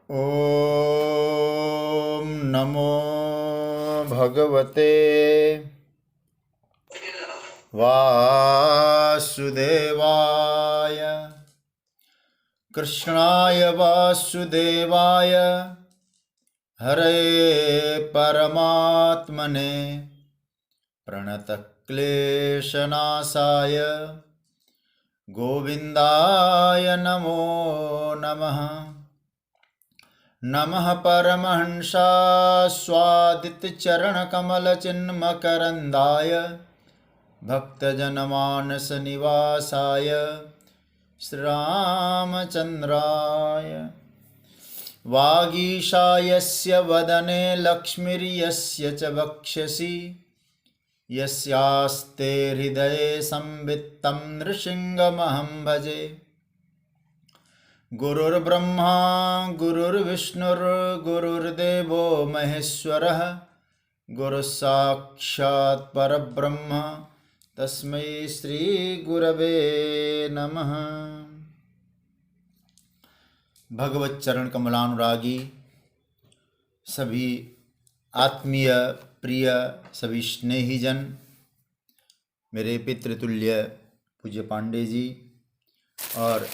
ॐ नमो भगवते वासुदेवाय कृष्णाय वासुदेवाय हरे परमात्मने प्रणतक्लेशनाशाय गोविन्दाय नमो नमः। नमः परमहंसास्वादितचरणकमलचिन्मकरन्दाय भक्तजनमानसनिवासाय श्रीरामचन्द्राय। वागीशायस्य वदने लक्ष्मीर्यस्य च वक्षसि यस्यास्ते हृदये संवित्तं नृसिंहमहं भजे। गुरुर्ब्रह्मा गुरुर्विष्णुर्गुरुर्देवो महेश्वरः गुरुस्साक्षात् परब्रह्म तस्मै श्री गुरवे नमः। भगवत चरण कमलानुरागी सभी आत्मीय प्रिय सभी स्नेहीजन, मेरे पितृतुल्य पूज्य पांडे जी और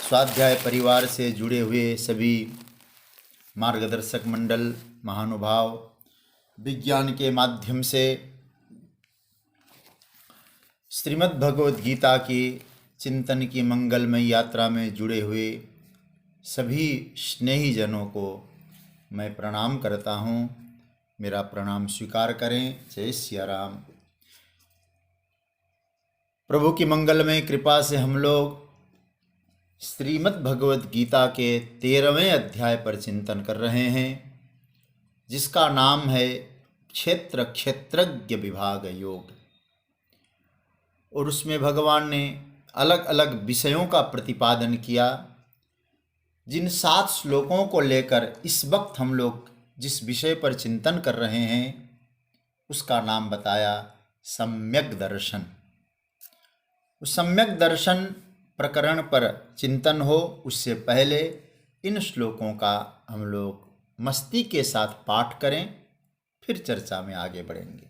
स्वाध्याय परिवार से जुड़े हुए सभी मार्गदर्शक मंडल, महानुभाव, विज्ञान के माध्यम से श्रीमद् भगवद गीता की चिंतन की मंगलमय यात्रा में जुड़े हुए सभी स्नेही जनों को मैं प्रणाम करता हूँ। मेरा प्रणाम स्वीकार करें। जय सिया राम। प्रभु की मंगलमय कृपा से हम लोग श्रीमद् भगवद गीता के 13वें अध्याय पर चिंतन कर रहे हैं, जिसका नाम है क्षेत्र क्षेत्रज्ञ विभाग योग। और उसमें भगवान ने अलग अलग विषयों का प्रतिपादन किया। जिन 7 श्लोकों को लेकर इस वक्त हम लोग जिस विषय पर चिंतन कर रहे हैं उसका नाम बताया सम्यक दर्शन। उस सम्यक दर्शन प्रकरण पर चिंतन हो उससे पहले इन श्लोकों का हम लोग मस्ती के साथ पाठ करें, फिर चर्चा में आगे बढ़ेंगे।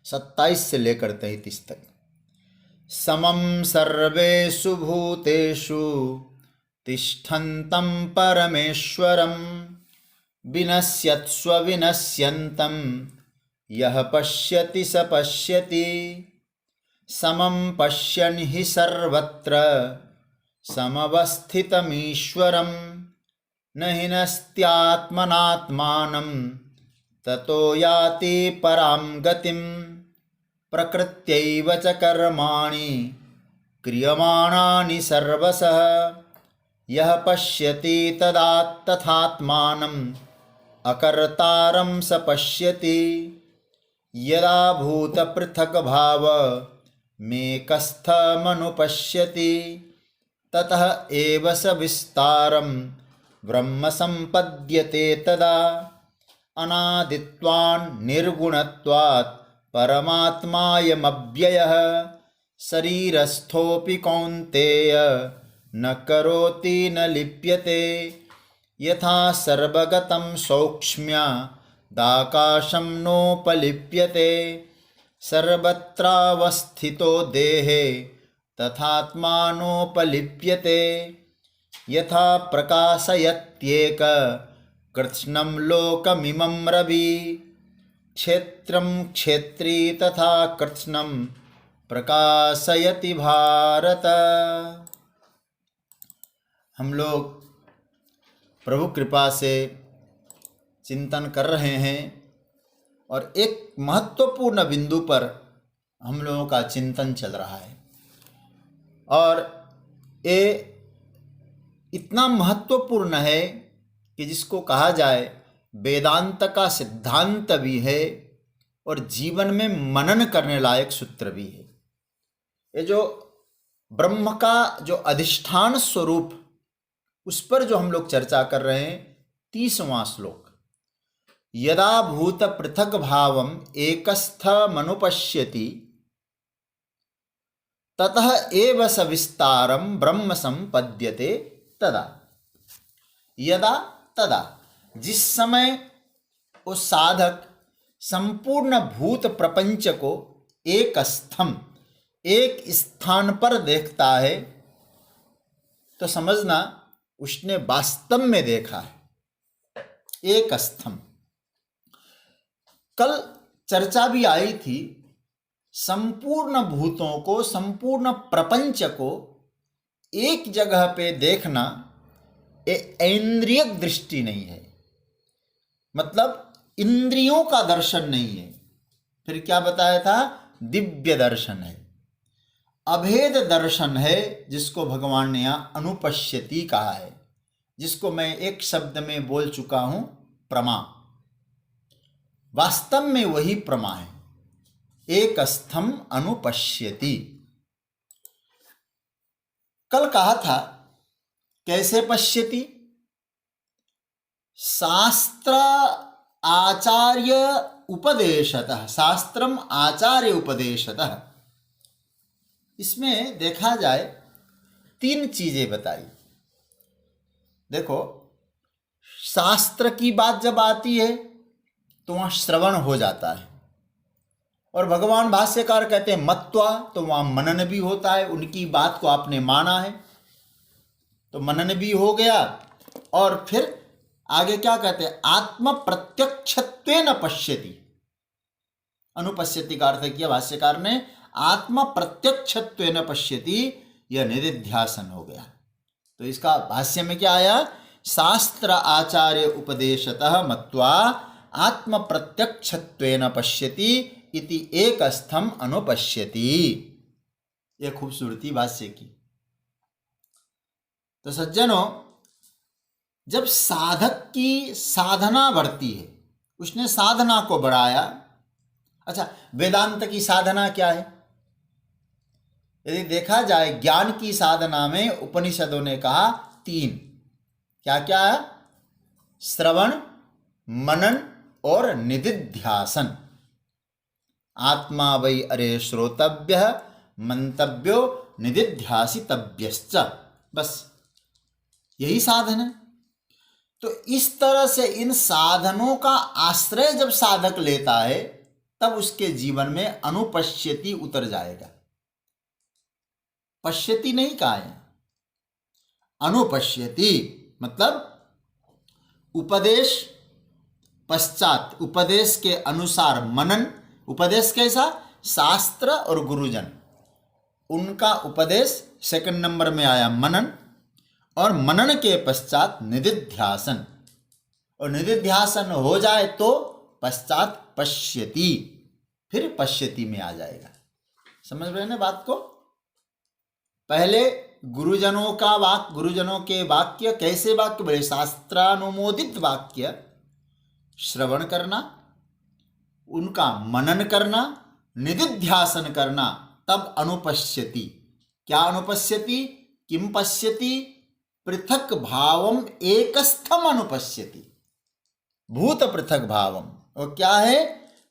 27 से लेकर 33 तक। समं सर्वेषु भूतेषु तिष्ठन्तं परमेश्वरं विनश्यत्स्व विनश्यन्तं यः पश्यति स पश्यति। समं पश्यन् हि सर्वत्र समवस्थितमीश्वरं न हि नस्त्यात्मनात्मानं ततो याति परां गतिं। प्रकृत्यैव च कर्माणि क्रियमाणानि सर्वशः यः पश्यति तथात्मानम् अकर्तारं स पश्यति। यदा भूतपृथक्भाव मेकस्थमनुपश्यति ततः एव स विस्तारं ब्रह्म संपद्यते। तदा अनादित्वान् निर्गुणत्वात् परमात्मायमव्ययः शरीरस्थोऽपि कौन्तेय न करोति न लिप्यते। यथा सर्वगतं सौक्ष्म्यादाकाशं नोपलिप्यते सर्वत्रावस्थितो देहे तथात्मानोपलिप्यते। यथा प्रकाशयत्येक कृत्स्नं लोकमिमं रवि क्षेत्रं क्षेत्री तथा कृत्स्नं प्रकाशयति भारत। हम लोग प्रभु कृपा से चिंतन कर रहे हैं और एक महत्वपूर्ण बिंदु पर हम लोगों का चिंतन चल रहा है। और ये इतना महत्वपूर्ण है कि जिसको कहा जाए वेदांत का सिद्धांत भी है और जीवन में मनन करने लायक सूत्र भी है। ये जो ब्रह्म का जो अधिष्ठान स्वरूप, उस पर जो हम लोग चर्चा कर रहे हैं। 30वां श्लोक। यदा भूत पृथक भावम एकस्थमनुपश्यति ततः एव स विस्तारम ब्रह्म संपद्यते तदा। यदा तदा, जिस समय वो साधक संपूर्ण भूत प्रपंच को एक स्थम, एक स्थान पर देखता है, तो समझना उसने वास्तव में देखा है, एक स्थम। कल चर्चा भी आई थी, संपूर्ण भूतों को, संपूर्ण प्रपंच को एक जगह पे देखना ये ऐन्द्रियक दृष्टि नहीं है, मतलब इंद्रियों का दर्शन नहीं है। फिर क्या बताया था? दिव्य दर्शन है, अभेद दर्शन है, जिसको भगवान ने यहाँ अनुपश्यति कहा है, जिसको मैं एक शब्द में बोल चुका हूं, प्रमा। वास्तव में वही प्रमा है, एक स्थम अनुपश्यति। कल कहा था कैसे पश्यति? शास्त्र आचार्य उपदेशतः, शास्त्रम आचार्य उपदेशतः। इसमें देखा जाए 3 चीजें बताई। देखो, शास्त्र की बात जब आती है तो वहाँ श्रवण हो जाता है, और भगवान भाष्यकार कहते हैं मत्वा, तो वहाँ मनन भी होता है, उनकी बात को आपने माना है तो मनन भी हो गया। और फिर आगे क्या कहते हैं? आत्म प्रत्यक्षत्वेन पश्यति, अनुपश्यति का अर्थ किया भाष्यकार ने, आत्म प्रत्यक्षत्वेन पश्यति, यह निदिध्यासन हो गया। तो इसका भाष्य में क्या आया? शास्त्र आचार्य उपदेशतः मत्वा आत्म प्रत्यक्षत्वेन पश्यति इति एक स्थम अनुपश्यति। यह खूबसूरती भाष्य की। तो सज्जनों, जब साधक की साधना बढ़ती है, उसने साधना को बढ़ाया। अच्छा, वेदांत की साधना क्या है? यदि देखा जाए ज्ञान की साधना में उपनिषदों ने कहा 3, क्या क्या है? श्रवण, मनन और निदिध्यासन। आत्मा वै अरे श्रोतव्य मंतव्यो निदिध्यासितव्यश्च, बस यही साधन है। तो इस तरह से इन साधनों का आश्रय जब साधक लेता है, तब उसके जीवन में अनुपश्यति उतर जाएगा। पश्यति नहीं कहा है, अनुपश्यति मतलब उपदेश पश्चात, उपदेश के अनुसार मनन। उपदेश कैसा? शास्त्र और गुरुजन, उनका उपदेश सेकंड नंबर में आया मनन, और मनन के पश्चात निदिध्यासन, और निदिध्यासन हो जाए तो पश्चात पश्यति, फिर पश्यति में आ जाएगा। समझ रहे हैं बात को? पहले गुरुजनों का वाक्य, गुरुजनों के वाक्य कैसे वाक्य बोले? शास्त्रानुमोदित वाक्य श्रवण करना, उनका मनन करना, निदिध्यासन करना, तब अनुपश्यति। क्या अनुपश्यति? किम पश्यति? पृथक भावम एकस्थम अनुपश्यति, भूत पृथक भावम। और क्या है?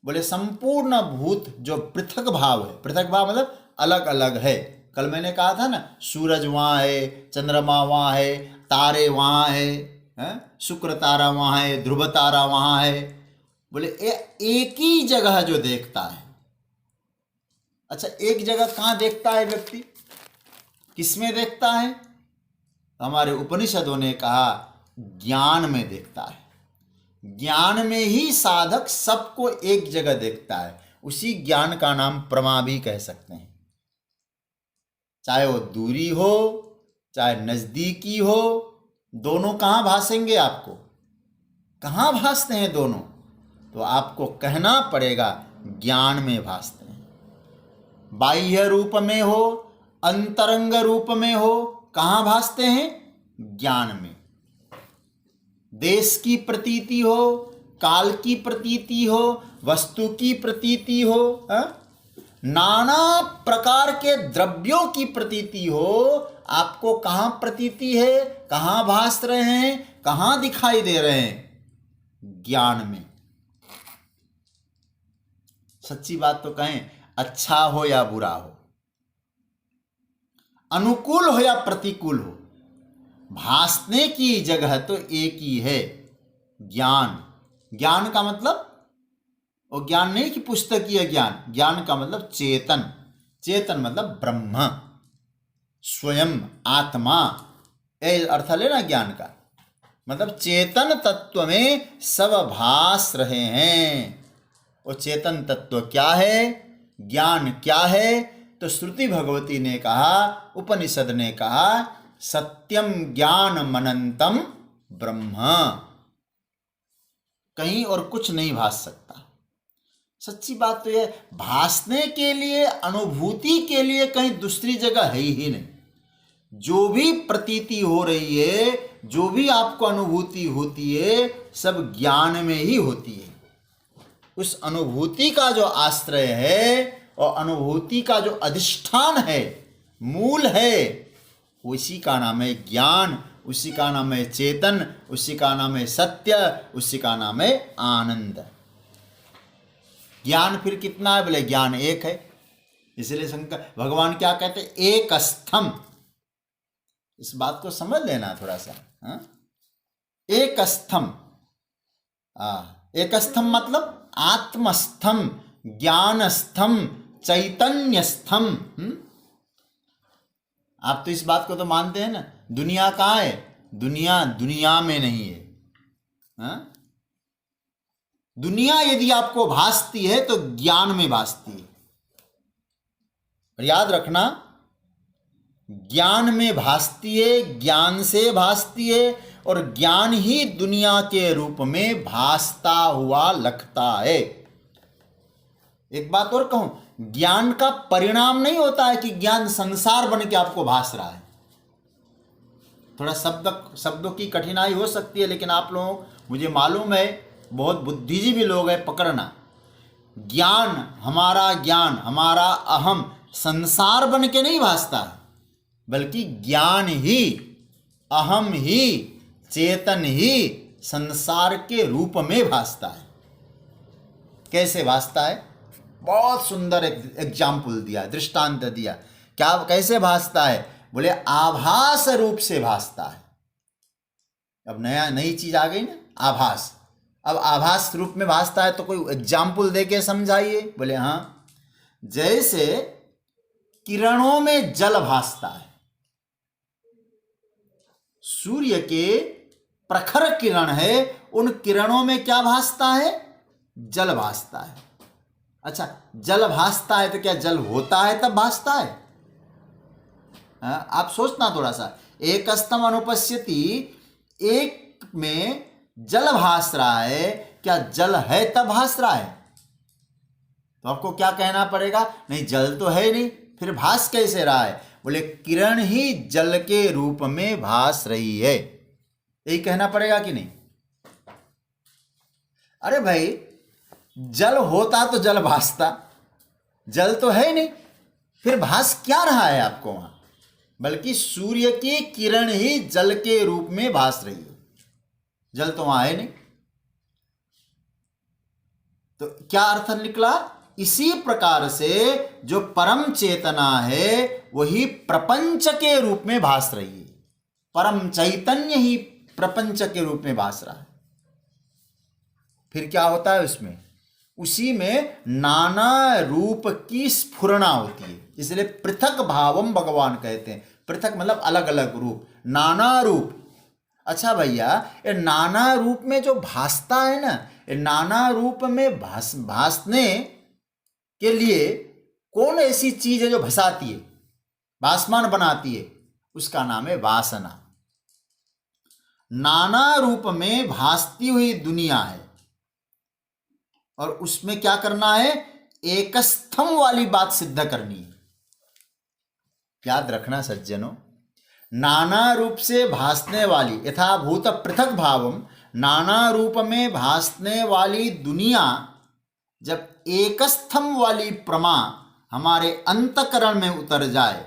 बोले संपूर्ण भूत जो पृथक भाव है, पृथक भाव मतलब अलग अलग है। कल मैंने कहा था ना, सूरज वहाँ है, चंद्रमा वहाँ है, तारे वहाँ है, शुक्र तारा वहाँ है, ध्रुव तारा वहाँ है। बोले एक ही जगह जो देखता है। अच्छा, एक जगह कहाँ देखता है व्यक्ति? किसमें देखता है? हमारे उपनिषदों ने कहा ज्ञान में देखता है। ज्ञान में ही साधक सबको एक जगह देखता है। उसी ज्ञान का नाम प्रमा भी कह सकते हैं। चाहे वो दूरी हो, चाहे नजदीकी हो, दोनों कहाँ भासेंगे आपको? कहाँ भासते हैं दोनों? तो आपको कहना पड़ेगा ज्ञान में भासते हैं। बाह्य रूप में हो, अंतरंग रूप में हो, कहाँ भासते हैं? ज्ञान में। देश की प्रतीति हो, काल की प्रतीति हो, वस्तु की प्रतीति हो, नाना प्रकार के द्रव्यों की प्रतीति हो, आपको कहाँ प्रतीति है? कहाँ भास रहे हैं? कहाँ दिखाई दे रहे हैं? ज्ञान में। सच्ची बात तो कहें, अच्छा हो या बुरा हो, अनुकूल हो या प्रतिकूल हो, भासने की जगह तो एक ही है, ज्ञान। ज्ञान का मतलब वो ज्ञान नहीं कि पुस्तकीय ज्ञान, ज्ञान का मतलब चेतन। चेतन मतलब ब्रह्म, स्वयं, आत्मा, ये अर्थ लेना ज्ञान का। मतलब चेतन तत्व में सब भास रहे हैं। वो चेतन तत्व क्या है, ज्ञान क्या है? तो श्रुति भगवती ने कहा, उपनिषद ने कहा, सत्यम ज्ञान मनंतम ब्रह्म। कहीं और कुछ नहीं भास सकता। सच्ची बात तो यह, भासने के लिए, अनुभूति के लिए कहीं दूसरी जगह है ही नहीं। जो भी प्रतीति हो रही है, जो भी आपको अनुभूति होती है, सब ज्ञान में ही होती है। उस अनुभूति का जो आश्रय है और अनुभूति का जो अधिष्ठान है, मूल है, उसी का नाम है ज्ञान, उसी का नाम है चेतन, उसी का नाम है सत्य, उसी का नाम है आनंद। ज्ञान फिर कितना है? बोले ज्ञान एक है। इसलिए शंकर भगवान क्या कहते हैं? एक स्थम। इस बात को समझ लेना थोड़ा सा। एक स्थम, एक स्थम मतलब आत्मस्थम, ज्ञानस्थम, चैतन्यस्थम। आप तो इस बात को तो मानते हैं ना, दुनिया कहाँ है? दुनिया दुनिया में नहीं है। दुनिया यदि आपको भासती है तो ज्ञान में भासती है। और याद रखना, ज्ञान में भासती है, ज्ञान से भासती है, और ज्ञान ही दुनिया के रूप में भासता हुआ लगता है। एक बात और कहूं, ज्ञान का परिणाम नहीं होता है कि ज्ञान संसार बन के आपको भास रहा है। थोड़ा शब्दों की कठिनाई हो सकती है, लेकिन आप लोग, मुझे मालूम है, बहुत बुद्धिजीवी लोग हैं, पकड़ना। ज्ञान, हमारा अहम संसार बन के नहीं भासता है, बल्कि ज्ञान ही, अहम ही, चेतन ही संसार के रूप में भासता है। कैसे भासता है? बहुत सुंदर एग्जाम्पल दिया, दृष्टांत दिया। क्या, कैसे भासता है? बोले आभास रूप से भासता है। अब नई चीज आ गई ना, आभास। अब आभास रूप में भासता है तो कोई एग्जाम्पल दे के समझाइए। बोले हाँ, जैसे किरणों में जल भासता है। सूर्य के प्रखर किरण है, उन किरणों में क्या भासता है? जल भासता है। अच्छा, जल भासता है तो क्या जल होता है तब भासता है? आप सोचना थोड़ा सा। एक स्तम अनुपस्यति, एक में जल भास रहा है, क्या जल है तब भास रहा है? तो आपको क्या कहना पड़ेगा? नहीं, जल तो है नहीं, फिर भास कैसे रहा है? बोले किरण ही जल के रूप में भास रही है। यही कहना पड़ेगा कि नहीं? अरे भाई, जल होता तो जल भासता, जल तो है नहीं, फिर भास क्या रहा है आपको वहां? बल्कि सूर्य की किरण ही जल के रूप में भास रही है, जल तो वहां है नहीं। तो क्या अर्थ निकला? इसी प्रकार से जो परम चेतना है वही प्रपंच के रूप में भास रही है। परम चैतन्य ही प्रपंच के रूप में भास रहा है। फिर क्या होता है उसमें? उसी में नाना रूप की स्फुरणा होती है। इसलिए पृथक भावम भगवान कहते हैं। पृथक मतलब अलग अलग रूप, नाना रूप। अच्छा भैया, ये नाना रूप में जो भासता है ना, ये नाना रूप में भासने के लिए कौन ऐसी चीज है जो भसाती है, भासमान बनाती है? उसका नाम है वासना। नाना रूप में भासती हुई दुनिया है, और उसमें क्या करना है? एकस्थम वाली बात सिद्ध करनी है। याद रखना सज्जनों, नाना रूप से भासने वाली, यथाभूत पृथक भावम, नाना रूप में भासने वाली दुनिया जब एकस्थम वाली प्रमा हमारे अंतकरण में उतर जाए,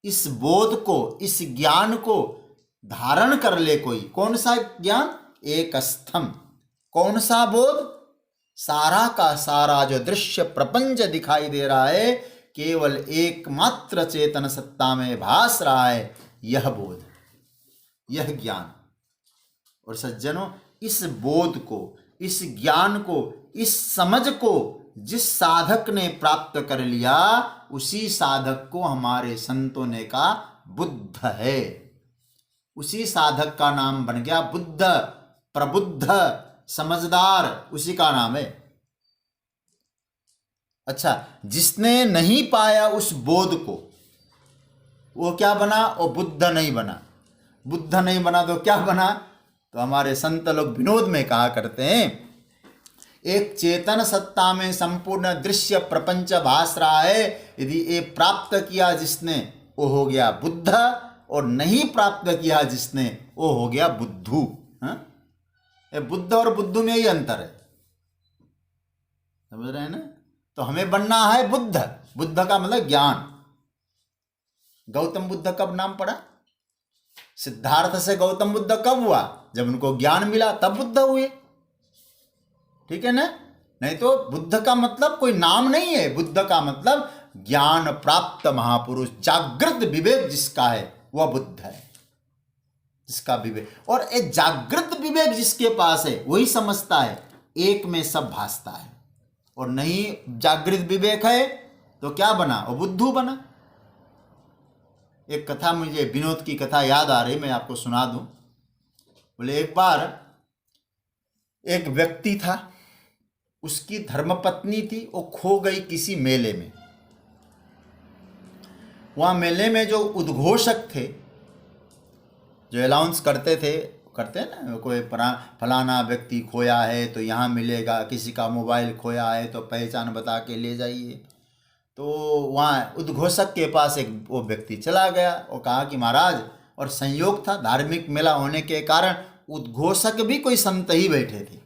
इस बोध को, इस ज्ञान को धारण कर ले कोई। कौन सा ज्ञान? एकस्थम। कौन सा बोध? सारा का सारा जो दृश्य प्रपंच दिखाई दे रहा है, केवल एकमात्र चेतन सत्ता में भास रहा है, यह बोध। यह ज्ञान। और सज्जनों, इस बोध को, इस ज्ञान को, इस समझ को जिस साधक ने प्राप्त कर लिया, उसी साधक को हमारे संतों ने कहा बुद्ध है। उसी साधक का नाम बन गया बुद्ध, प्रबुद्ध, समझदार, उसी का नाम है। अच्छा, जिसने नहीं पाया उस बोध को, वो क्या बना? वो बुद्ध नहीं बना। बुद्ध नहीं बना तो क्या बना? तो हमारे संत लोग विनोद में कहा करते हैं, एक चेतन सत्ता में संपूर्ण दृश्य प्रपंच भास रहा है, यदि ये प्राप्त किया जिसने, वो हो गया बुद्ध, और नहीं प्राप्त किया जिसने, वो हो गया बुद्धू। ये बुद्ध और बुद्धू में ही अंतर है, समझ रहे हैं ना? तो हमें बनना है बुद्ध। बुद्ध का मतलब ज्ञान। गौतम बुद्ध कब नाम पड़ा? सिद्धार्थ से गौतम बुद्ध कब हुआ? जब उनको ज्ञान मिला तब बुद्ध हुए, ठीक है ना? नहीं तो बुद्ध का मतलब कोई नाम नहीं है। बुद्ध का मतलब ज्ञान प्राप्त महापुरुष, जागृत विवेक जिसका है वह बुद्ध है, जिसका विवेक। और ये जागृत विवेक जिसके पास है वही समझता है एक में सब भासता है। और नहीं जागृत विवेक है तो क्या बना? वो बुद्धू बना। एक कथा, मुझे विनोद की कथा याद आ रही, मैं आपको सुना दूं। बोले एक बार एक व्यक्ति था, उसकी धर्मपत्नी थी, वो खो गई किसी मेले में। वहाँ मेले में जो उद्घोषक थे, जो अनाउंस करते हैं ना, कोई फलाना व्यक्ति खोया है तो यहाँ मिलेगा, किसी का मोबाइल खोया है तो पहचान बता के ले जाइए। तो वहाँ उद्घोषक के पास एक वो व्यक्ति चला गया और कहा कि महाराज, और संयोग था धार्मिक मेला होने के कारण उद्घोषक भी कोई संत ही बैठे थे,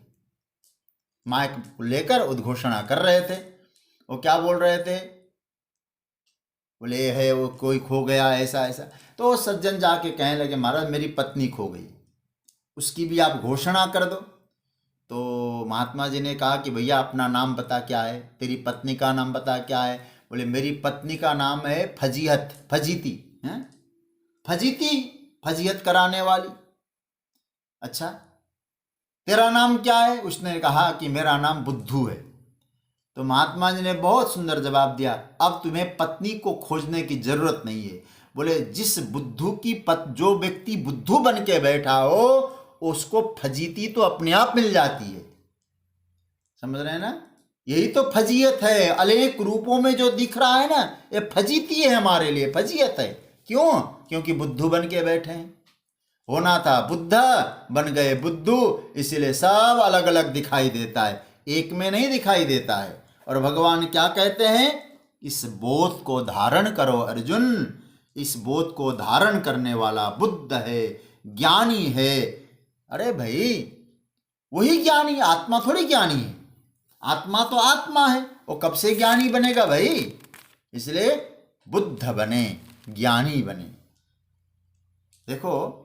माइक लेकर उद्घोषणा कर रहे थे। वो क्या बोल रहे थे? बोले है वो कोई खो गया, ऐसा ऐसा। तो सज्जन जाके कहने लगे, महाराज मेरी पत्नी खो गई, उसकी भी आप घोषणा कर दो। तो महात्मा जी ने कहा कि भैया अपना नाम बता क्या है, तेरी पत्नी का नाम बता क्या है। बोले मेरी पत्नी का नाम है फजीहत, फजीती है, फजीती, फजीहत कराने वाली। अच्छा, तेरा नाम क्या है? उसने कहा कि मेरा नाम बुद्धू है। तो महात्मा जी ने बहुत सुंदर जवाब दिया, अब तुम्हें पत्नी को खोजने की जरूरत नहीं है। बोले जिस बुद्धू की जो व्यक्ति बुद्धू बन के बैठा हो, उसको फजीती तो अपने आप मिल जाती है। समझ रहे हैं ना? यही तो फजीयत है। अनेक रूपों में जो दिख रहा है ना, ये फजीती है, हमारे लिए फजीयत है। क्यों? क्योंकि बुद्धू बन के बैठे हैं। होना था बुद्ध, बन गए बुद्धू, इसीलिए सब अलग अलग दिखाई देता है, एक में नहीं दिखाई देता है। और भगवान क्या कहते हैं? इस बोध को धारण करो अर्जुन, इस बोध को धारण करने वाला बुद्ध है, ज्ञानी है। अरे भाई, वही ज्ञानी, आत्मा थोड़ी ज्ञानी है। आत्मा तो आत्मा है, वो कब से ज्ञानी बनेगा भाई? इसलिए बुद्ध बने, ज्ञानी बने। देखो,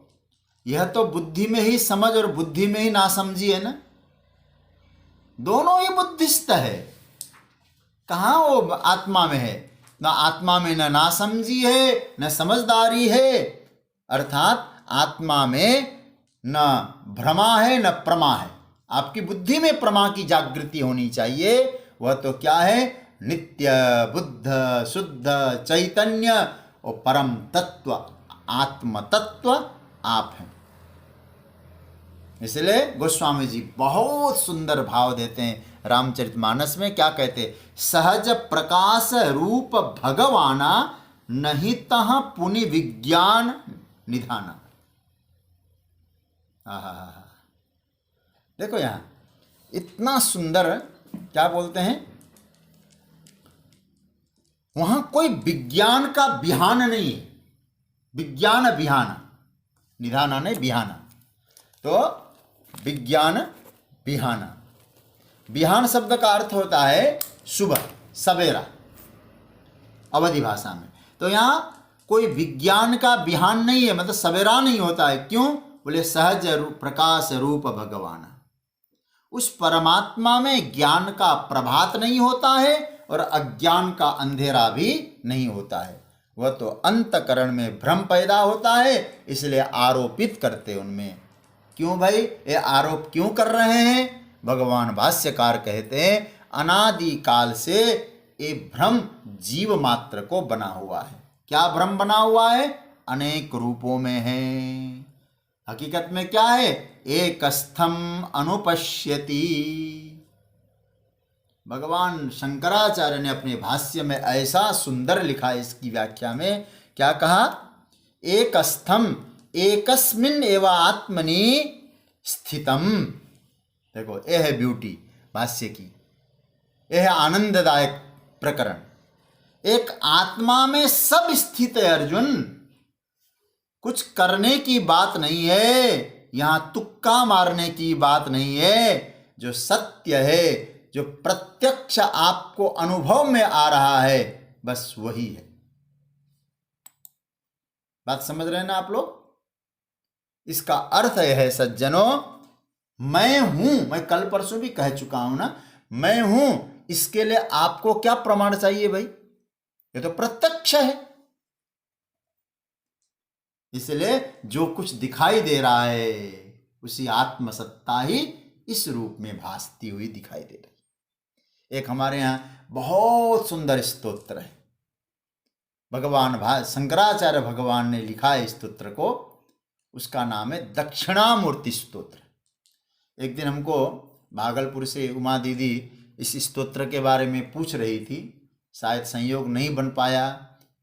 यह तो बुद्धि में ही समझ और बुद्धि में ही नासमझी है ना, दोनों ही बुद्धिस्त है। कहाँ वो आत्मा में है? ना आत्मा में न नासमझी है न समझदारी है, अर्थात आत्मा में न भ्रमा है न प्रमा है। आपकी बुद्धि में प्रमा की जागृति होनी चाहिए। वह तो क्या है? नित्य बुद्ध शुद्ध चैतन्य और परम तत्व, आत्म तत्व आप हैं। इसलिए गोस्वामी जी बहुत सुंदर भाव देते हैं रामचरितमानस में। क्या कहते? सहज प्रकाश रूप भगवाना, नहीं तह पुनि विज्ञान निधाना। देखो यहाँ इतना सुंदर, क्या बोलते हैं, वहां कोई विज्ञान का बिहान नहीं है। विज्ञान बिहान, निधाना नहीं बिहाना। तो विज्ञान बिहाना, बिहान शब्द का अर्थ होता है सुबह, सवेरा, अवधि भाषा में। तो यहाँ कोई विज्ञान का बिहान नहीं है, मतलब सवेरा नहीं होता है। क्यों? बोले सहज प्रकाश रूप भगवान, उस परमात्मा में ज्ञान का प्रभात नहीं होता है और अज्ञान का अंधेरा भी नहीं होता है। वह तो अंतकरण में भ्रम पैदा होता है, इसलिए आरोपित करते उनमें। क्यों भाई ये आरोप क्यों कर रहे हैं? भगवान भाष्यकार कहते हैं अनादि काल से ये भ्रम जीव मात्र को बना हुआ है। क्या भ्रम बना हुआ है? अनेक रूपों में है। हकीकत में क्या है? एकस्थम अनुपश्यति। भगवान शंकराचार्य ने अपने भाष्य में ऐसा सुंदर लिखा, इसकी व्याख्या में क्या कहा? एकस्थम एकस्मिन् एव आत्मनि स्थितम। देखो ये है ब्यूटी भाष्य की, यह है आनंददायक प्रकरण। एक आत्मा में सब स्थित है अर्जुन, कुछ करने की बात नहीं है, यहां तुक्का मारने की बात नहीं है। जो सत्य है, जो प्रत्यक्ष आपको अनुभव में आ रहा है, बस वही है। बात समझ रहे हैं ना आप लोग? इसका अर्थ है सज्जनों, मैं हूं, मैं कल परसों भी कह चुका हूं ना, मैं हूं, इसके लिए आपको क्या प्रमाण चाहिए भाई? ये तो प्रत्यक्ष है। इसलिए जो कुछ दिखाई दे रहा है उसी आत्मसत्ता ही इस रूप में भासती हुई दिखाई दे रही। एक हमारे यहाँ बहुत सुंदर स्तोत्र है, भगवान शंकराचार्य भगवान ने लिखा है स्तोत्र को, उसका नाम है दक्षिणामूर्ति स्तोत्र। एक दिन हमको भागलपुर से उमा दीदी इस स्तोत्र के बारे में पूछ रही थी, शायद संयोग नहीं बन पाया,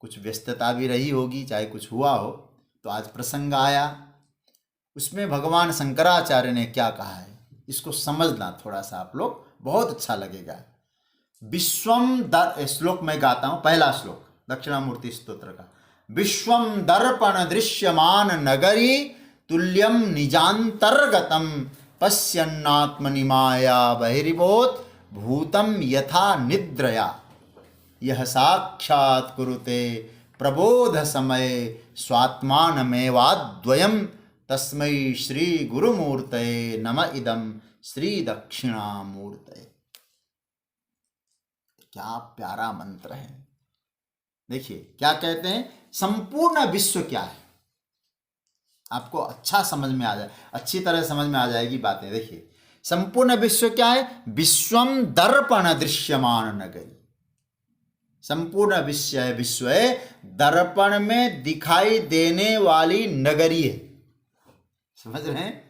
कुछ व्यस्तता भी रही होगी, चाहे कुछ हुआ हो, तो आज प्रसंग आया। उसमें भगवान शंकराचार्य ने क्या कहा है, इसको समझना थोड़ा सा आप लोग, बहुत अच्छा लगेगा। विश्वम श्लोक मैं गाता हूं, पहला श्लोक दक्षिणामूर्ति स्तोत्र का। विश्वम दर्पण दृश्यमान नगरी तुल्यम निजांतर्गतम पश्यन्नात्मनि माया बहिर्भूत भूतम यथा निद्रया यह साक्षात् कुरुते प्रबोध समय स्वात्मानमेवाद्वयम् तस्मै श्री गुरुमूर्तये नम इदं श्री दक्षिणामूर्तये। क्या प्यारा मंत्र है। देखिए क्या कहते हैं, संपूर्ण विश्व क्या है, आपको अच्छा समझ में आ जाए, अच्छी तरह समझ में आ जाएगी बातें। देखिए संपूर्ण विश्व क्या है? विश्वम दर्पण दृश्यमान नगरी। संपूर्ण विश्व है दर्पण में दिखाई देने वाली नगरी है। समझ रहे हैं?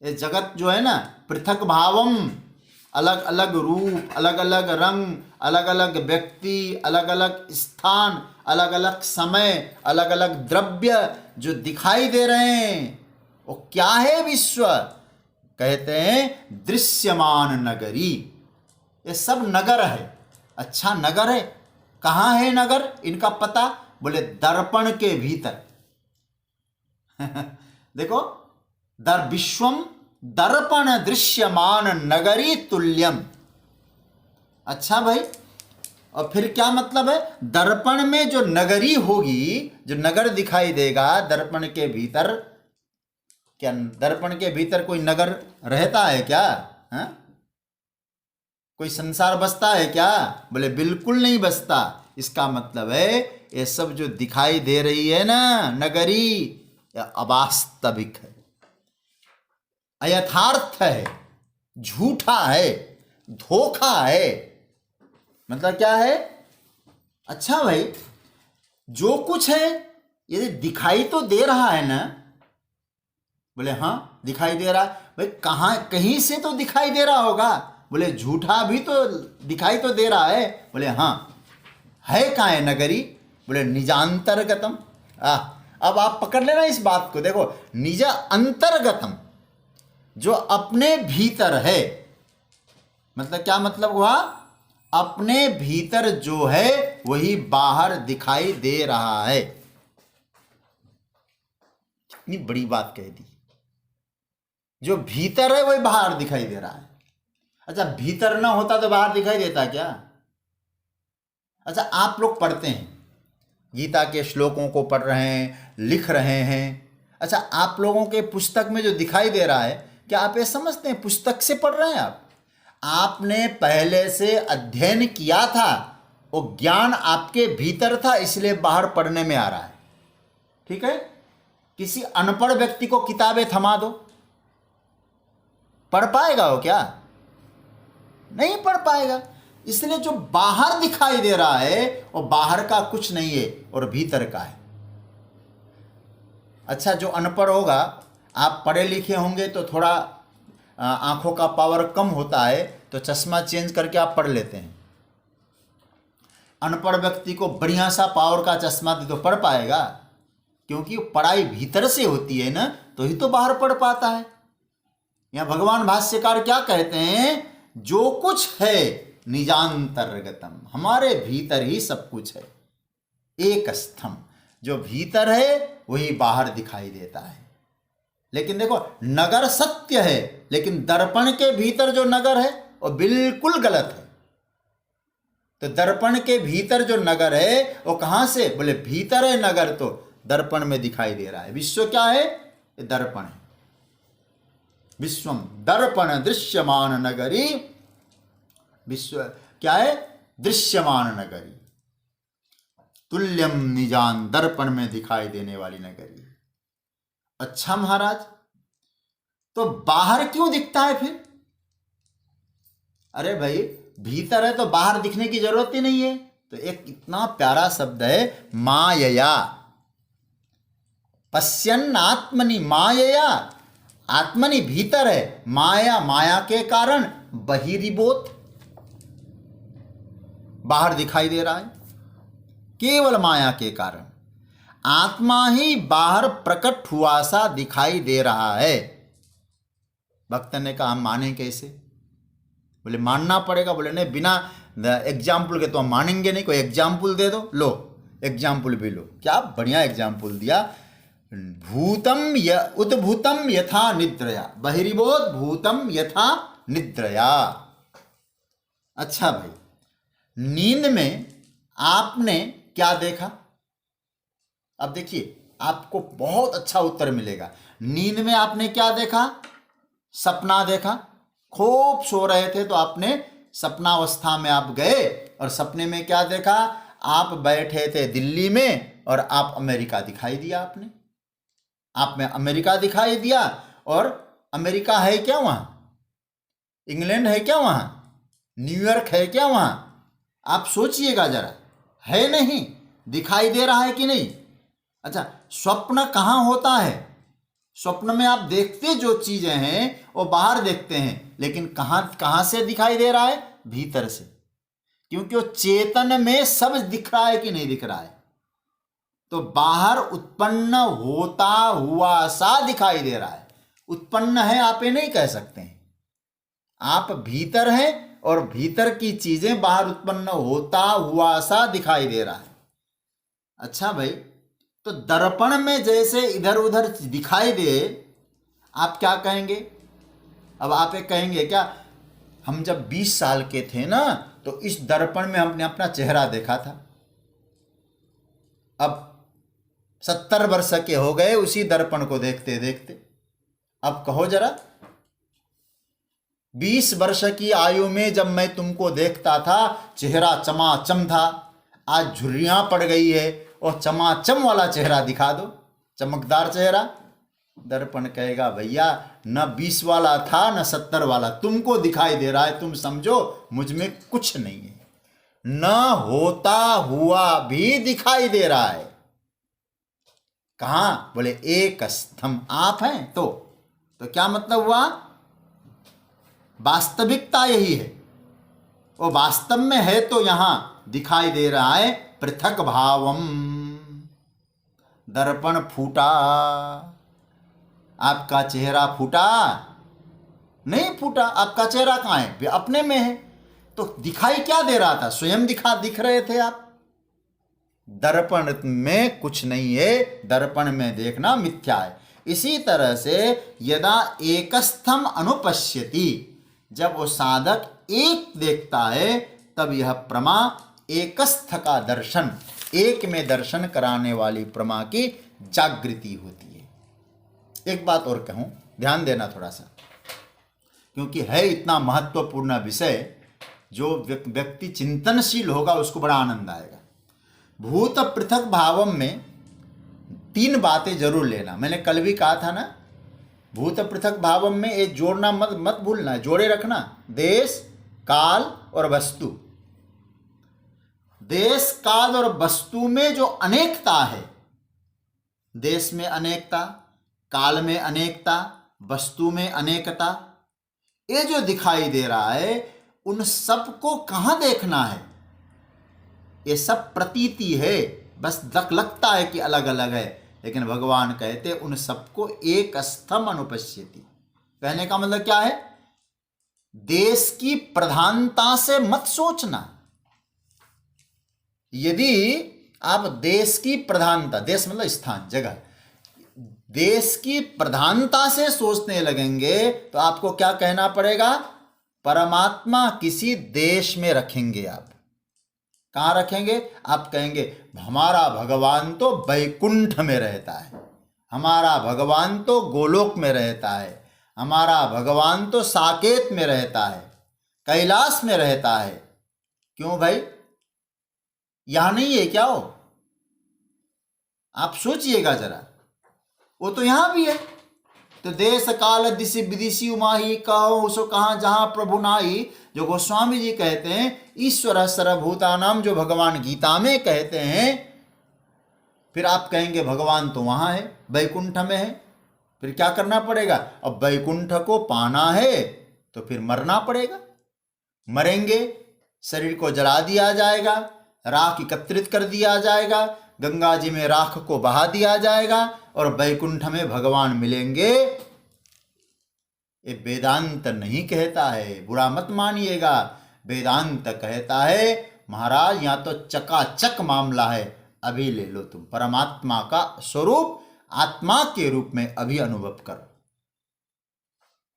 ये जगत जो है ना, पृथक भावम, अलग अलग रूप, अलग अलग रंग, अलग अलग व्यक्ति, अलग अलग स्थान, अलग अलग समय, अलग अलग द्रव्य जो दिखाई दे रहे हैं, वो क्या है विश्व? कहते हैं दृश्यमान नगरी। ये सब नगर है। अच्छा नगर है, कहाँ है नगर? इनका पता, बोले दर्पण के भीतर। देखो विश्वम दर्पण दृश्यमान नगरी तुल्यम। अच्छा भाई, और फिर क्या मतलब है? दर्पण में जो नगरी होगी, जो नगर दिखाई देगा दर्पण के भीतर, क्या दर्पण के भीतर कोई नगर रहता है क्या? हा? कोई संसार बसता है क्या? बोले बिल्कुल नहीं बसता। इसका मतलब है ये सब जो दिखाई दे रही है ना नगरी, यह अवास्तविक है, अयथार्थ है, झूठा है, धोखा है। मतलब क्या है? अच्छा भाई, जो कुछ है यदि दिखाई तो दे रहा है ना? बोले हाँ दिखाई दे रहा है। भाई कहाँ, कहीं से तो दिखाई दे रहा होगा। बोले झूठा भी तो दिखाई तो दे रहा है। बोले हाँ, है कहाँ है नगरी? बोले निजांतर्गतम। अब आप पकड़ लेना इस बात को। देखो निज अंतर्गतम, जो अपने भीतर है। मतलब क्या मतलब हुआ? अपने भीतर जो है वही बाहर दिखाई दे रहा है। कितनी बड़ी बात कह दी। जो भीतर है वही बाहर दिखाई दे रहा है। अच्छा भीतर ना होता तो बाहर दिखाई देता क्या? अच्छा आप लोग पढ़ते हैं, गीता के श्लोकों को पढ़ रहे हैं, लिख रहे हैं। अच्छा आप लोगों के पुस्तक में जो दिखाई दे रहा है, क्या आप ये समझते हैं पुस्तक से पढ़ रहे हैं आप? आपने पहले से अध्ययन किया था, वो ज्ञान आपके भीतर था इसलिए बाहर पढ़ने में आ रहा है। ठीक है, किसी अनपढ़ व्यक्ति को किताबें थमा दो, पढ़ पाएगा वो क्या? नहीं पढ़ पाएगा। इसलिए जो बाहर दिखाई दे रहा है वो बाहर का कुछ नहीं है और भीतर का है। अच्छा, जो अनपढ़ होगा, आप पढ़े लिखे होंगे तो थोड़ा आंखों का पावर कम होता है तो चश्मा चेंज करके आप पढ़ लेते हैं। अनपढ़ व्यक्ति को बढ़िया सा पावर का चश्मा दे तो पढ़ पाएगा, क्योंकि पढ़ाई भीतर से होती है ना, तो ही तो बाहर पढ़ पाता है। यहाँ भगवान भाष्यकार क्या कहते हैं? जो कुछ है निजांतर्गतम, हमारे भीतर ही सब कुछ है। एक स्थम, जो भीतर है वही बाहर दिखाई देता है। लेकिन देखो, नगर सत्य है, लेकिन दर्पण के भीतर जो नगर है वो बिल्कुल गलत है। तो दर्पण के भीतर जो नगर है वो कहां से? बोले भीतर है नगर, तो दर्पण में दिखाई दे रहा है। विश्व क्या है? ये दर्पण है। विश्वम दर्पण दृश्यमान नगरी, विश्व क्या है? दृश्यमान नगरी, तुल्यम निजान, दर्पण में दिखाई देने वाली नगरी। अच्छा महाराज, तो बाहर क्यों दिखता है फिर? अरे भाई, भीतर है तो बाहर दिखने की जरूरत ही नहीं है। तो एक इतना प्यारा शब्द है मायया, पश्यन आत्मनि मायया, आत्मनि भीतर है, माया माया के कारण, बहिर्बोध बाहर दिखाई दे रहा है, केवल माया के कारण। आत्मा ही बाहर प्रकट हुआ सा दिखाई दे रहा है। भक्त ने कहा, हम माने कैसे? बोले मानना पड़ेगा। बोले नहीं, बिना एग्जाम्पल के तो हम मानेंगे नहीं, कोई एग्जाम्पल दे दो। लो एग्जाम्पल भी लो। क्या बढ़िया एग्जाम्पल दिया। भूतम उद्भूतम यथा निद्रया, बहिर्बोध भूतम यथा निद्रया। अच्छा भाई, नींद में आपने क्या देखा? अब देखिए, आपको बहुत अच्छा उत्तर मिलेगा। नींद में आपने क्या देखा? सपना देखा। खूब सो रहे थे तो आपने सपनावस्था में आप गए और सपने में क्या देखा? आप बैठे थे दिल्ली में और आप अमेरिका दिखाई दिया। आपने आप में अमेरिका दिखाई दिया। और अमेरिका है क्या वहां? इंग्लैंड है क्या वहां? न्यूयॉर्क है क्या वहां? आप सोचिएगा जरा, है नहीं? दिखाई दे रहा है कि नहीं? अच्छा, स्वप्न कहाँ होता है? स्वप्न में आप देखते जो चीजें हैं वो बाहर देखते हैं, लेकिन कहाँ से दिखाई दे रहा है? भीतर से। क्योंकि वो चेतन में सब दिख रहा है कि नहीं दिख रहा है। तो बाहर उत्पन्न होता हुआ सा दिखाई दे रहा है। उत्पन्न है आप ये नहीं कह सकते हैं। आप भीतर हैं और भीतर की चीजें बाहर उत्पन्न होता हुआ सा दिखाई दे रहा है। अच्छा भाई, तो दर्पण में जैसे इधर उधर दिखाई दे, आप क्या कहेंगे? अब आप एक कहेंगे क्या, हम जब 20 साल के थे ना तो इस दर्पण में हमने अपना चेहरा देखा था। अब 70 वर्ष के हो गए उसी दर्पण को देखते देखते। अब कहो जरा, 20 वर्ष की आयु में जब मैं तुमको देखता था चेहरा चमाचम था, आज झुर्रियां पड़ गई है और चमाचम वाला चेहरा दिखा दो, चमकदार चेहरा। दर्पण कहेगा भैया न 20 वाला था न 70 वाला, तुमको दिखाई दे रहा है, तुम समझो मुझ में कुछ नहीं है। न होता हुआ भी दिखाई दे रहा है। कहां? बोले एक स्थम, आप हैं तो क्या मतलब हुआ? वास्तविकता यही है। वो वास्तव में है तो यहां दिखाई दे रहा है पृथक भावम। दर्पण फूटा, आपका चेहरा फूटा नहीं? फूटा। आपका चेहरा कहां है? अपने में है। तो दिखाई क्या दे रहा था? स्वयं दिख रहे थे आप। दर्पण में कुछ नहीं है, दर्पण में देखना मिथ्या है। इसी तरह से यदा एकस्थम अनुपश्यति, जब वो साधक एक देखता है तब यह प्रमा एकस्थ का दर्शन, एक में दर्शन कराने वाली प्रमा की जागृति होती है। एक बात और कहूं, ध्यान देना थोड़ा सा, क्योंकि है इतना महत्वपूर्ण विषय, जो व्यक्ति चिंतनशील होगा उसको बड़ा आनंद आएगा। भूत पृथक भावम में 3 बातें जरूर लेना। मैंने कल भी कहा था ना, भूत पृथक भावम में एक जोड़ना मत भूलना, जोड़े रखना, देश काल और वस्तु। देश काल और वस्तु में जो अनेकता है, देश में अनेकता, काल में अनेकता, वस्तु में अनेकता, ये जो दिखाई दे रहा है, उन सब को कहां देखना है? ये सब प्रतीति है, बस लगता है कि अलग अलग है, लेकिन भगवान कहते उन सबको एक स्थम अनुपश्यति। कहने का मतलब क्या है? देश की प्रधानता से मत सोचना। यदि आप देश की प्रधानता, देश मतलब स्थान, जगह, देश की प्रधानता से सोचने लगेंगे तो आपको क्या कहना पड़ेगा? परमात्मा किसी देश में रखेंगे आप। कहाँ रखेंगे? आप कहेंगे हमारा भगवान तो वैकुंठ में रहता है, हमारा भगवान तो गोलोक में रहता है, हमारा भगवान तो साकेत में रहता है, कैलाश में रहता है। क्यों भाई, यहां नहीं है क्या? हो आप सोचिएगा जरा, वो तो यहां भी है। तो देश काल दिशि विदिशि उमाही कहो उसो कहाँ जहां प्रभु नाई, जो गोस्वामी जी कहते हैं ईश्वर सर्वभूतानाम, जो भगवान गीता में कहते हैं। फिर आप कहेंगे भगवान तो वहां है, वैकुंठ में है। फिर क्या करना पड़ेगा? अब वैकुंठ को पाना है तो फिर मरना पड़ेगा। मरेंगे, शरीर को जला दिया जाएगा, राख एकत्रित कर दिया जाएगा, गंगा जी में राख को बहा दिया जाएगा और वैकुंठ में भगवान मिलेंगे। ये वेदांत नहीं कहता है, बुरा मत मानिएगा। वेदांत कहता है महाराज यहाँ तो चकाचक मामला है, अभी ले लो तुम परमात्मा का स्वरूप, आत्मा के रूप में अभी अनुभव करो।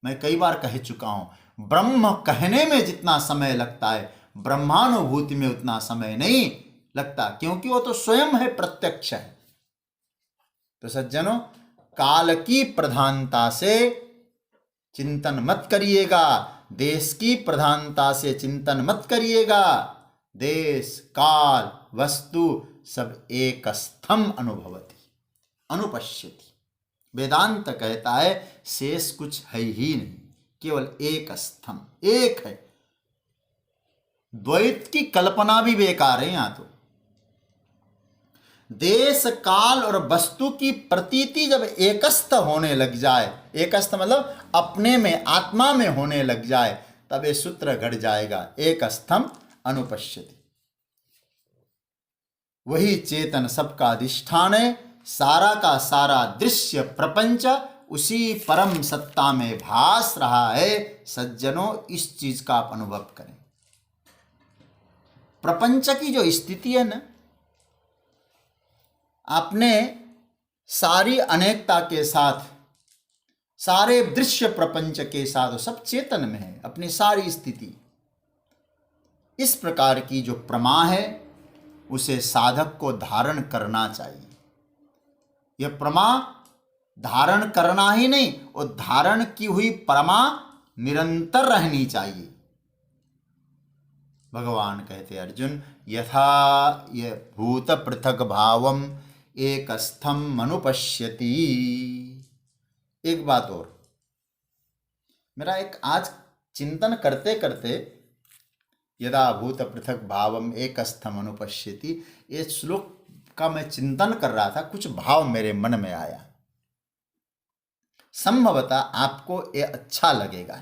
मैं कई बार कह चुका हूं, ब्रह्म कहने में जितना समय लगता है ब्रह्मानुभूति में उतना समय नहीं लगता, क्योंकि वो तो स्वयं है, प्रत्यक्ष है। तो सज्जनों, काल की प्रधानता से चिंतन मत करिएगा, देश की प्रधानता से चिंतन मत करिएगा। देश काल वस्तु सब एक स्थम अनुभवति अनुपश्यति। वेदांत कहता है शेष कुछ है ही नहीं, केवल एक स्थम, एक है। द्वैत की कल्पना भी बेकार है। यहां तो देश काल और वस्तु की प्रतीति जब एकस्थ होने लग जाए, एकस्थ मतलब अपने में, आत्मा में होने लग जाए, तब ये सूत्र घट जाएगा, एक स्थम अनुपश्यति। वही चेतन सबका अधिष्ठान है, सारा का सारा दृश्य प्रपंच उसी परम सत्ता में भास रहा है। सज्जनों, इस चीज का आप अनुभव करें। प्रपंच की जो स्थिति है ना, आपने सारी अनेकता के साथ, सारे दृश्य प्रपंच के साथ, सब चेतन में है अपनी सारी स्थिति। इस प्रकार की जो प्रमा है उसे साधक को धारण करना चाहिए। यह प्रमा धारण करना ही नहीं, वो धारण की हुई प्रमा निरंतर रहनी चाहिए। भगवान कहते अर्जुन, यथा ये भूत पृथक भावम एक स्थम अनुपश्यति। एक बात और, मेरा एक आज चिंतन करते करते, यदा भूत पृथक भावम एक स्थम अनुपश्यति, ये श्लोक का मैं चिंतन कर रहा था, कुछ भाव मेरे मन में आया। संभवतः आपको ये अच्छा लगेगा,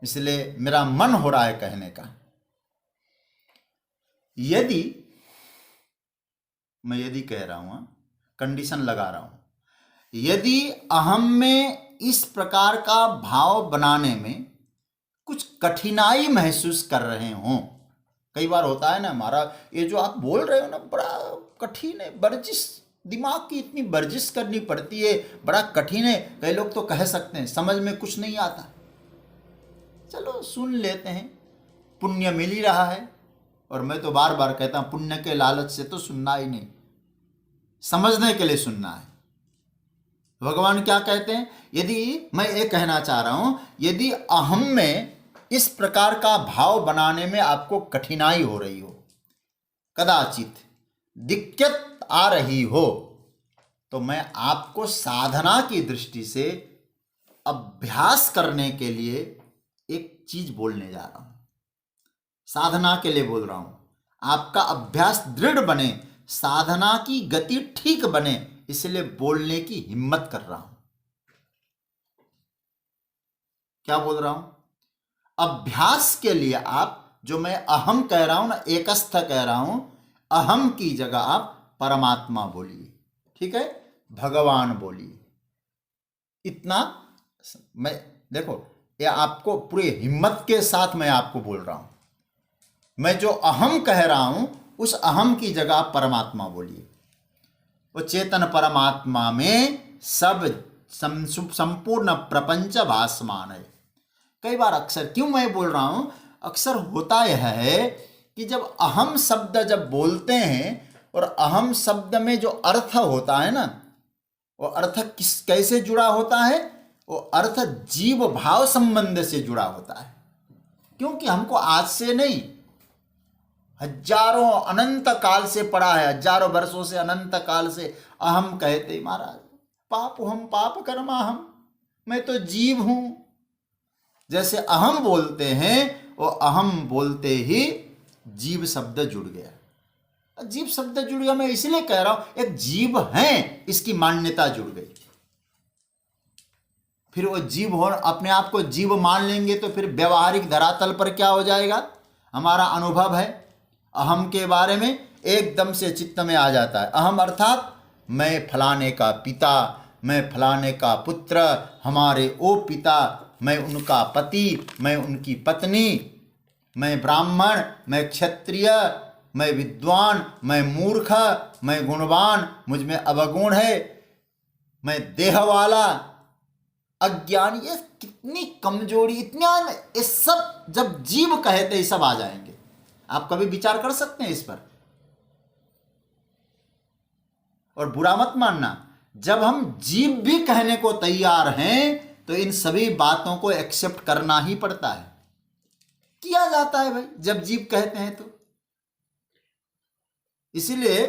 इसलिए मेरा मन हो रहा है कहने का। यदि मैं यदि कह रहा हूं, कंडीशन लगा रहा हूं, यदि अहम में इस प्रकार का भाव बनाने में कुछ कठिनाई महसूस कर रहे हों, कई बार होता है ना हमारा, ये जो आप बोल रहे हो ना बड़ा कठिन है, वर्जिश, दिमाग की इतनी वर्जिश करनी पड़ती है, बड़ा कठिन है। कई लोग तो कह सकते हैं समझ में कुछ नहीं आता, चलो सुन लेते हैं, पुण्य मिल ही रहा है। और मैं तो बार बार कहता हूं, पुण्य के लालच से तो सुनना ही नहीं, समझने के लिए सुनना है। भगवान क्या कहते हैं? यदि मैं ये कहना चाह रहा हूं, यदि अहम में इस प्रकार का भाव बनाने में आपको कठिनाई हो रही हो, कदाचित दिक्कत आ रही हो, तो मैं आपको साधना की दृष्टि से अभ्यास करने के लिए एक चीज बोलने जा रहा हूं। साधना के लिए बोल रहा हूं, आपका अभ्यास दृढ़ बने, साधना की गति ठीक बने, इसलिए बोलने की हिम्मत कर रहा हूं। क्या बोल रहा हूं? अभ्यास के लिए आप, जो मैं अहम कह रहा हूं ना, एकस्थ कह रहा हूं, अहम की जगह आप परमात्मा बोलिए, ठीक है, भगवान बोलिए। इतना मैं, देखो, ये आपको पूरी हिम्मत के साथ मैं आपको बोल रहा हूं। मैं जो अहम कह रहा हूं, उस अहम की जगह आप परमात्मा बोलिए। वो चेतन परमात्मा में सब संपूर्ण प्रपंच भासमान है। कई बार अक्सर, क्यों मैं बोल रहा हूं, अक्सर होता यह है कि जब अहम शब्द जब बोलते हैं, और अहम शब्द में जो अर्थ होता है ना, वो अर्थ कैसे जुड़ा होता है? वो अर्थ जीव भाव संबंध से जुड़ा होता है। क्योंकि हमको आज से नहीं, हजारों अनंत काल से पड़ा है, हजारों वर्षों से, अनंत काल से अहम कहते महाराज, पाप हम पाप कर्मा हम, मैं तो जीव हूं। जैसे अहम बोलते हैं, वो अहम बोलते ही जीव शब्द जुड़ गया। जीव शब्द जुड़ गया, मैं इसलिए कह रहा हूं, एक जीव है, इसकी मान्यता जुड़ गई। फिर वो जीव हो, अपने आप को जीव मान लेंगे तो फिर व्यवहारिक धरातल पर क्या हो जाएगा? हमारा अनुभव है अहम के बारे में, एकदम से चित्त में आ जाता है। अहम अर्थात मैं फलाने का पिता, मैं फलाने का पुत्र, हमारे ओ पिता, मैं उनका पति, मैं उनकी पत्नी, मैं ब्राह्मण, मैं क्षत्रिय, मैं विद्वान, मैं मूर्ख, मैं गुणवान, मुझ में अवगुण है, मैं देह वाला, अज्ञान। ये कितनी कमजोरी, इतना, ये सब जब जीव कहते ये सब आ जाएंगे। आप कभी विचार कर सकते हैं इस पर? और बुरा मत मानना, जब हम जीव भी कहने को तैयार हैं, तो इन सभी बातों को एक्सेप्ट करना ही पड़ता है। किया जाता है भाई, जब जीव कहते हैं तो। इसीलिए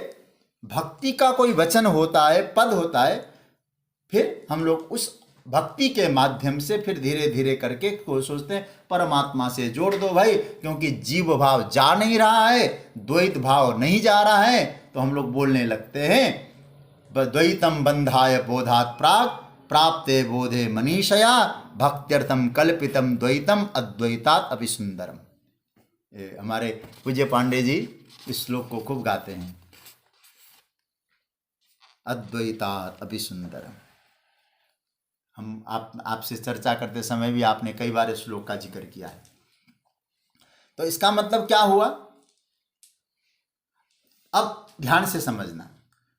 भक्ति का कोई वचन होता है, पद होता है, फिर हम लोग उस भक्ति के माध्यम से फिर धीरे धीरे करके कोई सोचते हैं परमात्मा से जोड़ दो भाई, क्योंकि जीव भाव जा नहीं रहा है, द्वैत भाव नहीं जा रहा है, तो हम लोग बोलने लगते हैं द्वैतम बंधाय बोधात प्राग प्राप्ते बोधे मनीषया भक्त्यर्थम कल्पितम द्वैतम अद्वैतात अपि सुंदरम। हमारे पूज्य पांडे जी इस श्लोक को खूब गाते हैं, अद्वैतात अपि सुंदरम। हम आपसे चर्चा करते समय भी आपने कई बार इस श्लोक का जिक्र किया है। तो इसका मतलब क्या हुआ, अब ध्यान से समझना।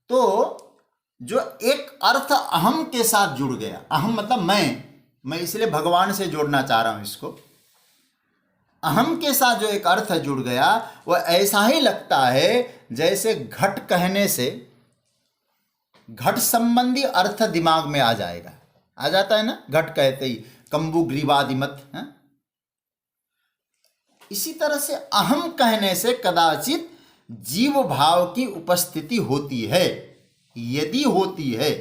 तो जो एक अर्थ अहम के साथ जुड़ गया, अहम मतलब मैं इसलिए भगवान से जोड़ना चाह रहा हूं इसको, अहम के साथ जो एक अर्थ जुड़ गया, वो ऐसा ही लगता है जैसे घट कहने से घट संबंधी अर्थ दिमाग में आ जाएगा, आ जाता है ना, घट कहते ही कंबु ग्रीवादिमत है। इसी तरह से अहम कहने से कदाचित जीव भाव की उपस्थिति होती है, यदि होती है,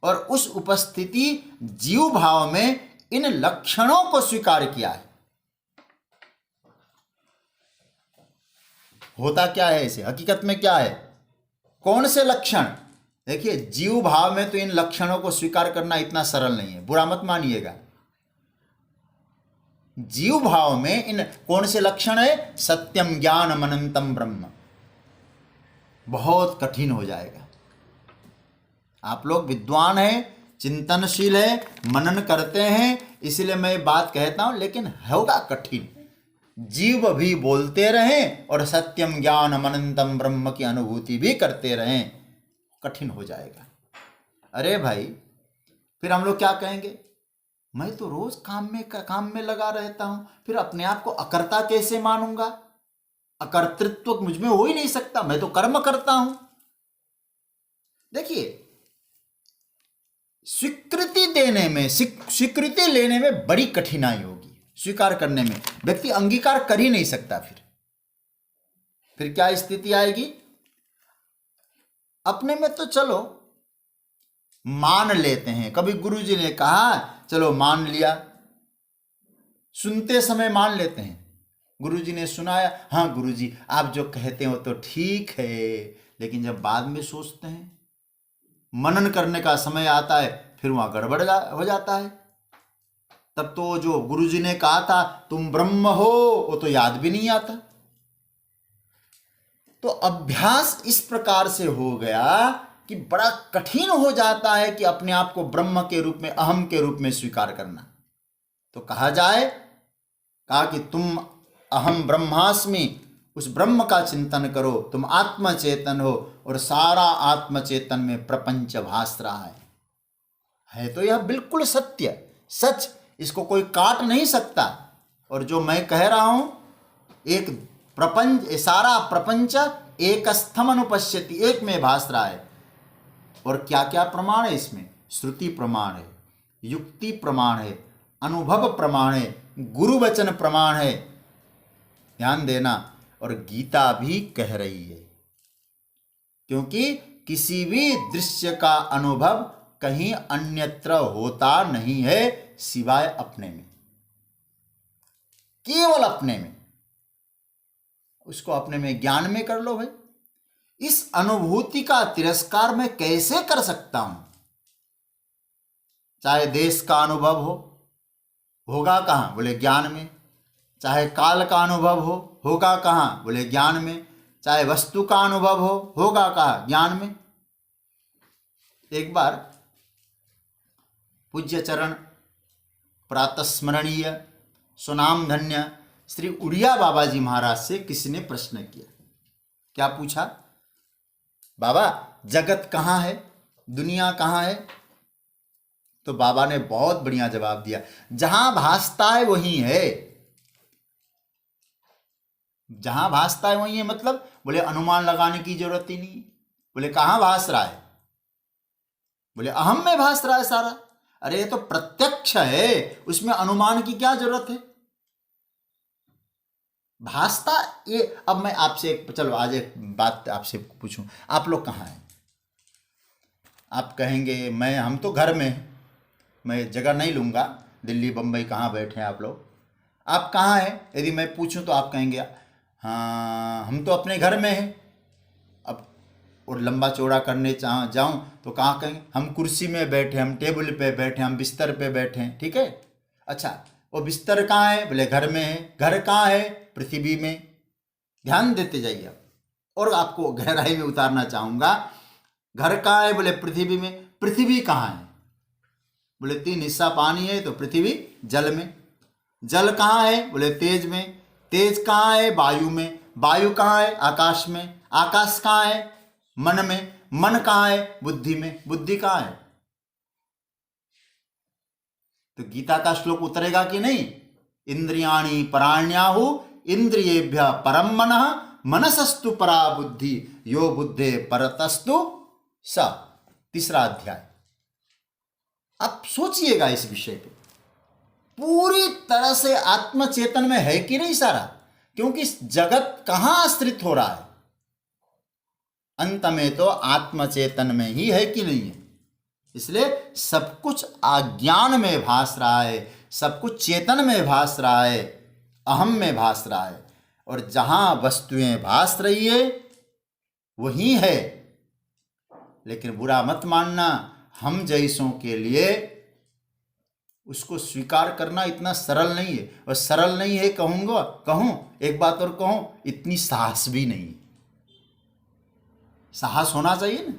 और उस उपस्थिति जीव भाव में इन लक्षणों को स्वीकार किया है। होता क्या है इसे, हकीकत में क्या है, कौन से लक्षण? देखिए, जीव भाव में तो इन लक्षणों को स्वीकार करना इतना सरल नहीं है, बुरा मत मानिएगा। जीव भाव में इन कौन से लक्षण है? सत्यम ज्ञानम अनंतम ब्रह्म। बहुत कठिन हो जाएगा। आप लोग विद्वान हैं, चिंतनशील है, मनन करते हैं, इसलिए मैं बात कहता हूं, लेकिन होगा कठिन। जीव भी बोलते रहें और सत्यम ज्ञानम अनंतम ब्रह्म की अनुभूति भी करते रहें, कठिन हो जाएगा। अरे भाई, फिर हम लोग क्या कहेंगे, मैं तो रोज काम में लगा रहता हूं, फिर अपने आप को अकर्ता कैसे मानूंगा? अकर्तृत्व मुझ में हो ही नहीं सकता, मैं तो कर्म करता हूं। देखिए, स्वीकृति देने में, स्वीकृति लेने में बड़ी कठिनाई होगी। स्वीकार करने में व्यक्ति अंगीकार कर ही नहीं सकता। फिर क्या स्थिति आएगी? अपने में तो चलो मान लेते हैं, कभी गुरुजी ने कहा चलो मान लिया, सुनते समय मान लेते हैं, गुरुजी ने सुनाया, हाँ गुरुजी आप जो कहते हो तो ठीक है, लेकिन जब बाद में सोचते हैं, मनन करने का समय आता है, फिर वहां गड़बड़ हो जाता है। तब तो जो गुरुजी ने कहा था तुम ब्रह्म हो वो तो याद भी नहीं आता। तो अभ्यास इस प्रकार से हो गया कि बड़ा कठिन हो जाता है कि अपने आप को ब्रह्म के रूप में, अहम के रूप में स्वीकार करना। तो कहा कि तुम अहम ब्रह्मास्मि, उस ब्रह्म का चिंतन करो, तुम आत्म चेतन हो और सारा आत्म चेतन में प्रपंच भास रहा है तो यह बिल्कुल सत्य सच, इसको कोई काट नहीं सकता। और जो मैं कह रहा हूं, एक प्रपंच, सारा प्रपंच एक स्थम अनुपश्यति, एक में भास रहा है। और क्या क्या प्रमाण है इसमें? श्रुति प्रमाण है, युक्ति प्रमाण है, अनुभव प्रमाण है, गुरु वचन प्रमाण है। ध्यान देना, और गीता भी कह रही है, क्योंकि किसी भी दृश्य का अनुभव कहीं अन्यत्र होता नहीं है सिवाय अपने में, केवल अपने में। उसको अपने में ज्ञान में कर लो भाई। इस अनुभूति का तिरस्कार मैं कैसे कर सकता हूं? चाहे देश का अनुभव हो, होगा कहां? बोले ज्ञान में। चाहे काल का अनुभव हो, होगा कहां? बोले ज्ञान में। चाहे वस्तु का अनुभव हो, होगा कहां? ज्ञान में। एक बार पूज्य चरण प्रातस्मरणीय सुनाम धन्य श्री उड़िया बाबा जी महाराज से किसी ने प्रश्न किया। क्या पूछा? बाबा जगत कहाँ है, दुनिया कहाँ है? तो बाबा ने बहुत बढ़िया जवाब दिया, जहां भासता है वही है। जहां भासता है वही है मतलब? बोले अनुमान लगाने की जरूरत ही नहीं। बोले कहां भास रहा है? बोले अहम में भास रहा है सारा। अरे ये तो प्रत्यक्ष है, उसमें अनुमान की क्या जरूरत है? भासता ये। अब मैं आपसे चलो आज एक बात आपसे पूछूं, आप लोग कहाँ हैं? आप कहेंगे हम तो घर में हैं, मैं जगह नहीं लूँगा, दिल्ली बम्बई कहाँ बैठे हैं आप लोग, आप कहाँ हैं? यदि मैं पूछूं तो आप कहेंगे हाँ हम तो अपने घर में हैं। अब और लंबा चौड़ा करने जाऊं तो कहाँ कहेंगे हम कुर्सी में बैठे, हम टेबल पे बैठे, हम बिस्तर पे बैठे हैं। ठीक है, अच्छा वो बिस्तर कहाँ है? बोले घर में है। घर कहाँ है? पृथ्वी में। ध्यान देते जाइए और आपको गहराई में उतारना चाहूँगा। घर कहाँ है? बोले पृथ्वी में। पृथ्वी कहाँ है? बोले 3 हिस्सा पानी है तो पृथ्वी जल में। जल कहाँ है? बोले तेज में। तेज कहाँ है? वायु में। वायु कहाँ है? आकाश में। आकाश कहाँ है? मन में। मन कहाँ है? बुद्धि में। बुद्धि कहाँ है? तो गीता का श्लोक उतरेगा कि नहीं? इंद्रियाणि पराण्याहु इंद्रियेभ्य परम मनः मनसस्तु परा बुद्धि यो बुद्धे परतस्तु स। 3रा अध्याय। आप सोचिएगा इस विषय पे। पूरी तरह से आत्मचेतन में है कि नहीं सारा? क्योंकि जगत कहां आश्रित हो रहा है? अंत में तो आत्मचेतन में ही है कि नहीं है? इसलिए सब कुछ अज्ञान में भास रहा है, सब कुछ चेतन में भास रहा है, अहम में भास रहा है। और जहां वस्तुएं भास रही है वही है। लेकिन बुरा मत मानना, हम जैसों के लिए उसको स्वीकार करना इतना सरल नहीं है। और सरल नहीं है कहूं एक बात और कहूं, इतनी साहस भी नहीं है। साहस होना चाहिए ना।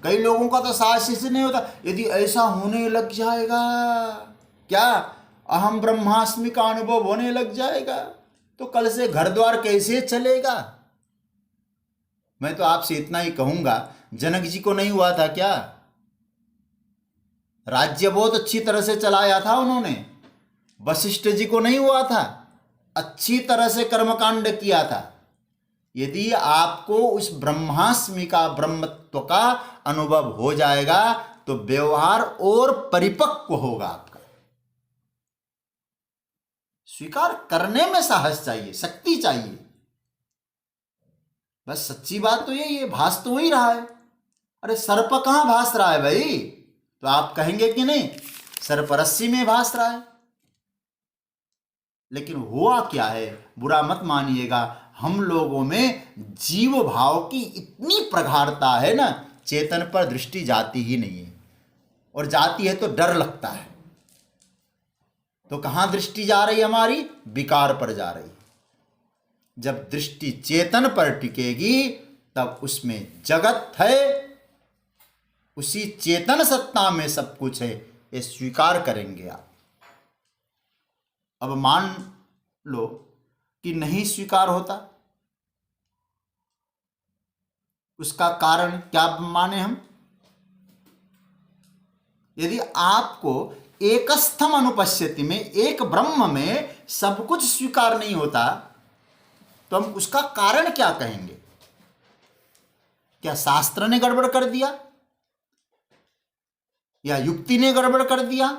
कई लोगों का तो साहस इससे नहीं होता, यदि ऐसा होने लग जाएगा, क्या अहम ब्रह्मास्मि का अनुभव होने लग जाएगा तो कल से घर द्वार कैसे चलेगा? मैं तो आपसे इतना ही कहूंगा, जनक जी को नहीं हुआ था क्या? राज्य बहुत अच्छी तरह से चलाया था उन्होंने। वशिष्ठ जी को नहीं हुआ था? अच्छी तरह से कर्मकांड किया था। यदि आपको उस ब्रह्मास्मि का, ब्रह्मत्व का अनुभव हो जाएगा तो व्यवहार और परिपक्व होगा आपका। स्वीकार करने में साहस चाहिए, शक्ति चाहिए। बस सच्ची बात तो यही है, भास तो वही रहा है। अरे सर्प कहाँ भास रहा है भाई? तो आप कहेंगे कि नहीं, सर्प रस्सी में भास रहा है। लेकिन हुआ क्या है, बुरा मत मानिएगा, हम लोगों में जीव भाव की इतनी प्रगाढ़ता है ना, चेतन पर दृष्टि जाती ही नहीं है, और जाती है तो डर लगता है। तो कहाँ दृष्टि जा रही हमारी? विकार पर जा रही। जब दृष्टि चेतन पर टिकेगी तब उसमें जगत है, उसी चेतन सत्ता में सब कुछ है, ये स्वीकार करेंगे आप। अब मान लो कि नहीं स्वीकार होता, उसका कारण क्या माने हम? यदि आपको एकस्थम अनुपश्यति में, एक ब्रह्म में सब कुछ स्वीकार नहीं होता, तो हम उसका कारण क्या कहेंगे? क्या शास्त्र ने गड़बड़ कर दिया, या युक्ति ने गड़बड़ कर दिया?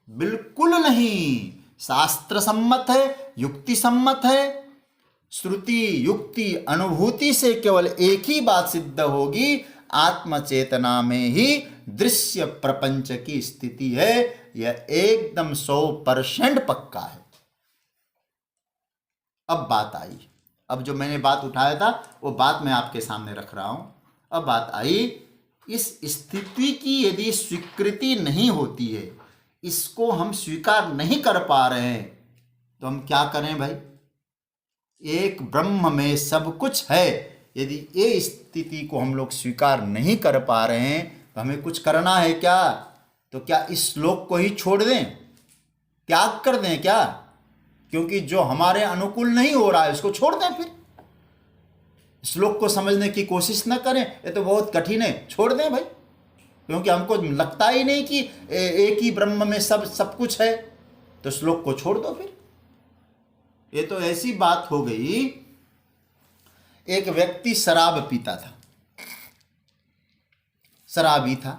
बिल्कुल नहीं, शास्त्र सम्मत है, युक्ति सम्मत है। श्रुति युक्ति अनुभूति से केवल एक ही बात सिद्ध होगी, आत्म चेतना में ही दृश्य प्रपंच की स्थिति है। यह एकदम 100% पक्का है। अब बात आई, अब जो मैंने बात उठाया था वो बात मैं आपके सामने रख रहा हूं। अब बात आई, इस स्थिति की यदि स्वीकृति नहीं होती है, इसको हम स्वीकार नहीं कर पा रहे हैं, तो हम क्या करें भाई? एक ब्रह्म में सब कुछ है, यदि ये स्थिति को हम लोग स्वीकार नहीं कर पा रहे हैं, तो हमें कुछ करना है क्या? तो क्या इस श्लोक को ही छोड़ दें, त्याग कर दें क्या? क्योंकि जो हमारे अनुकूल नहीं हो रहा है उसको छोड़ दें, फिर श्लोक को समझने की कोशिश न करें, ये तो बहुत कठिन है, छोड़ दें भाई। क्योंकि हमको लगता ही नहीं कि एक ही ब्रह्म में सब कुछ है, तो श्लोक को छोड़ दो फिर। ये तो ऐसी बात हो गई, एक व्यक्ति शराब पीता था, शराबी था।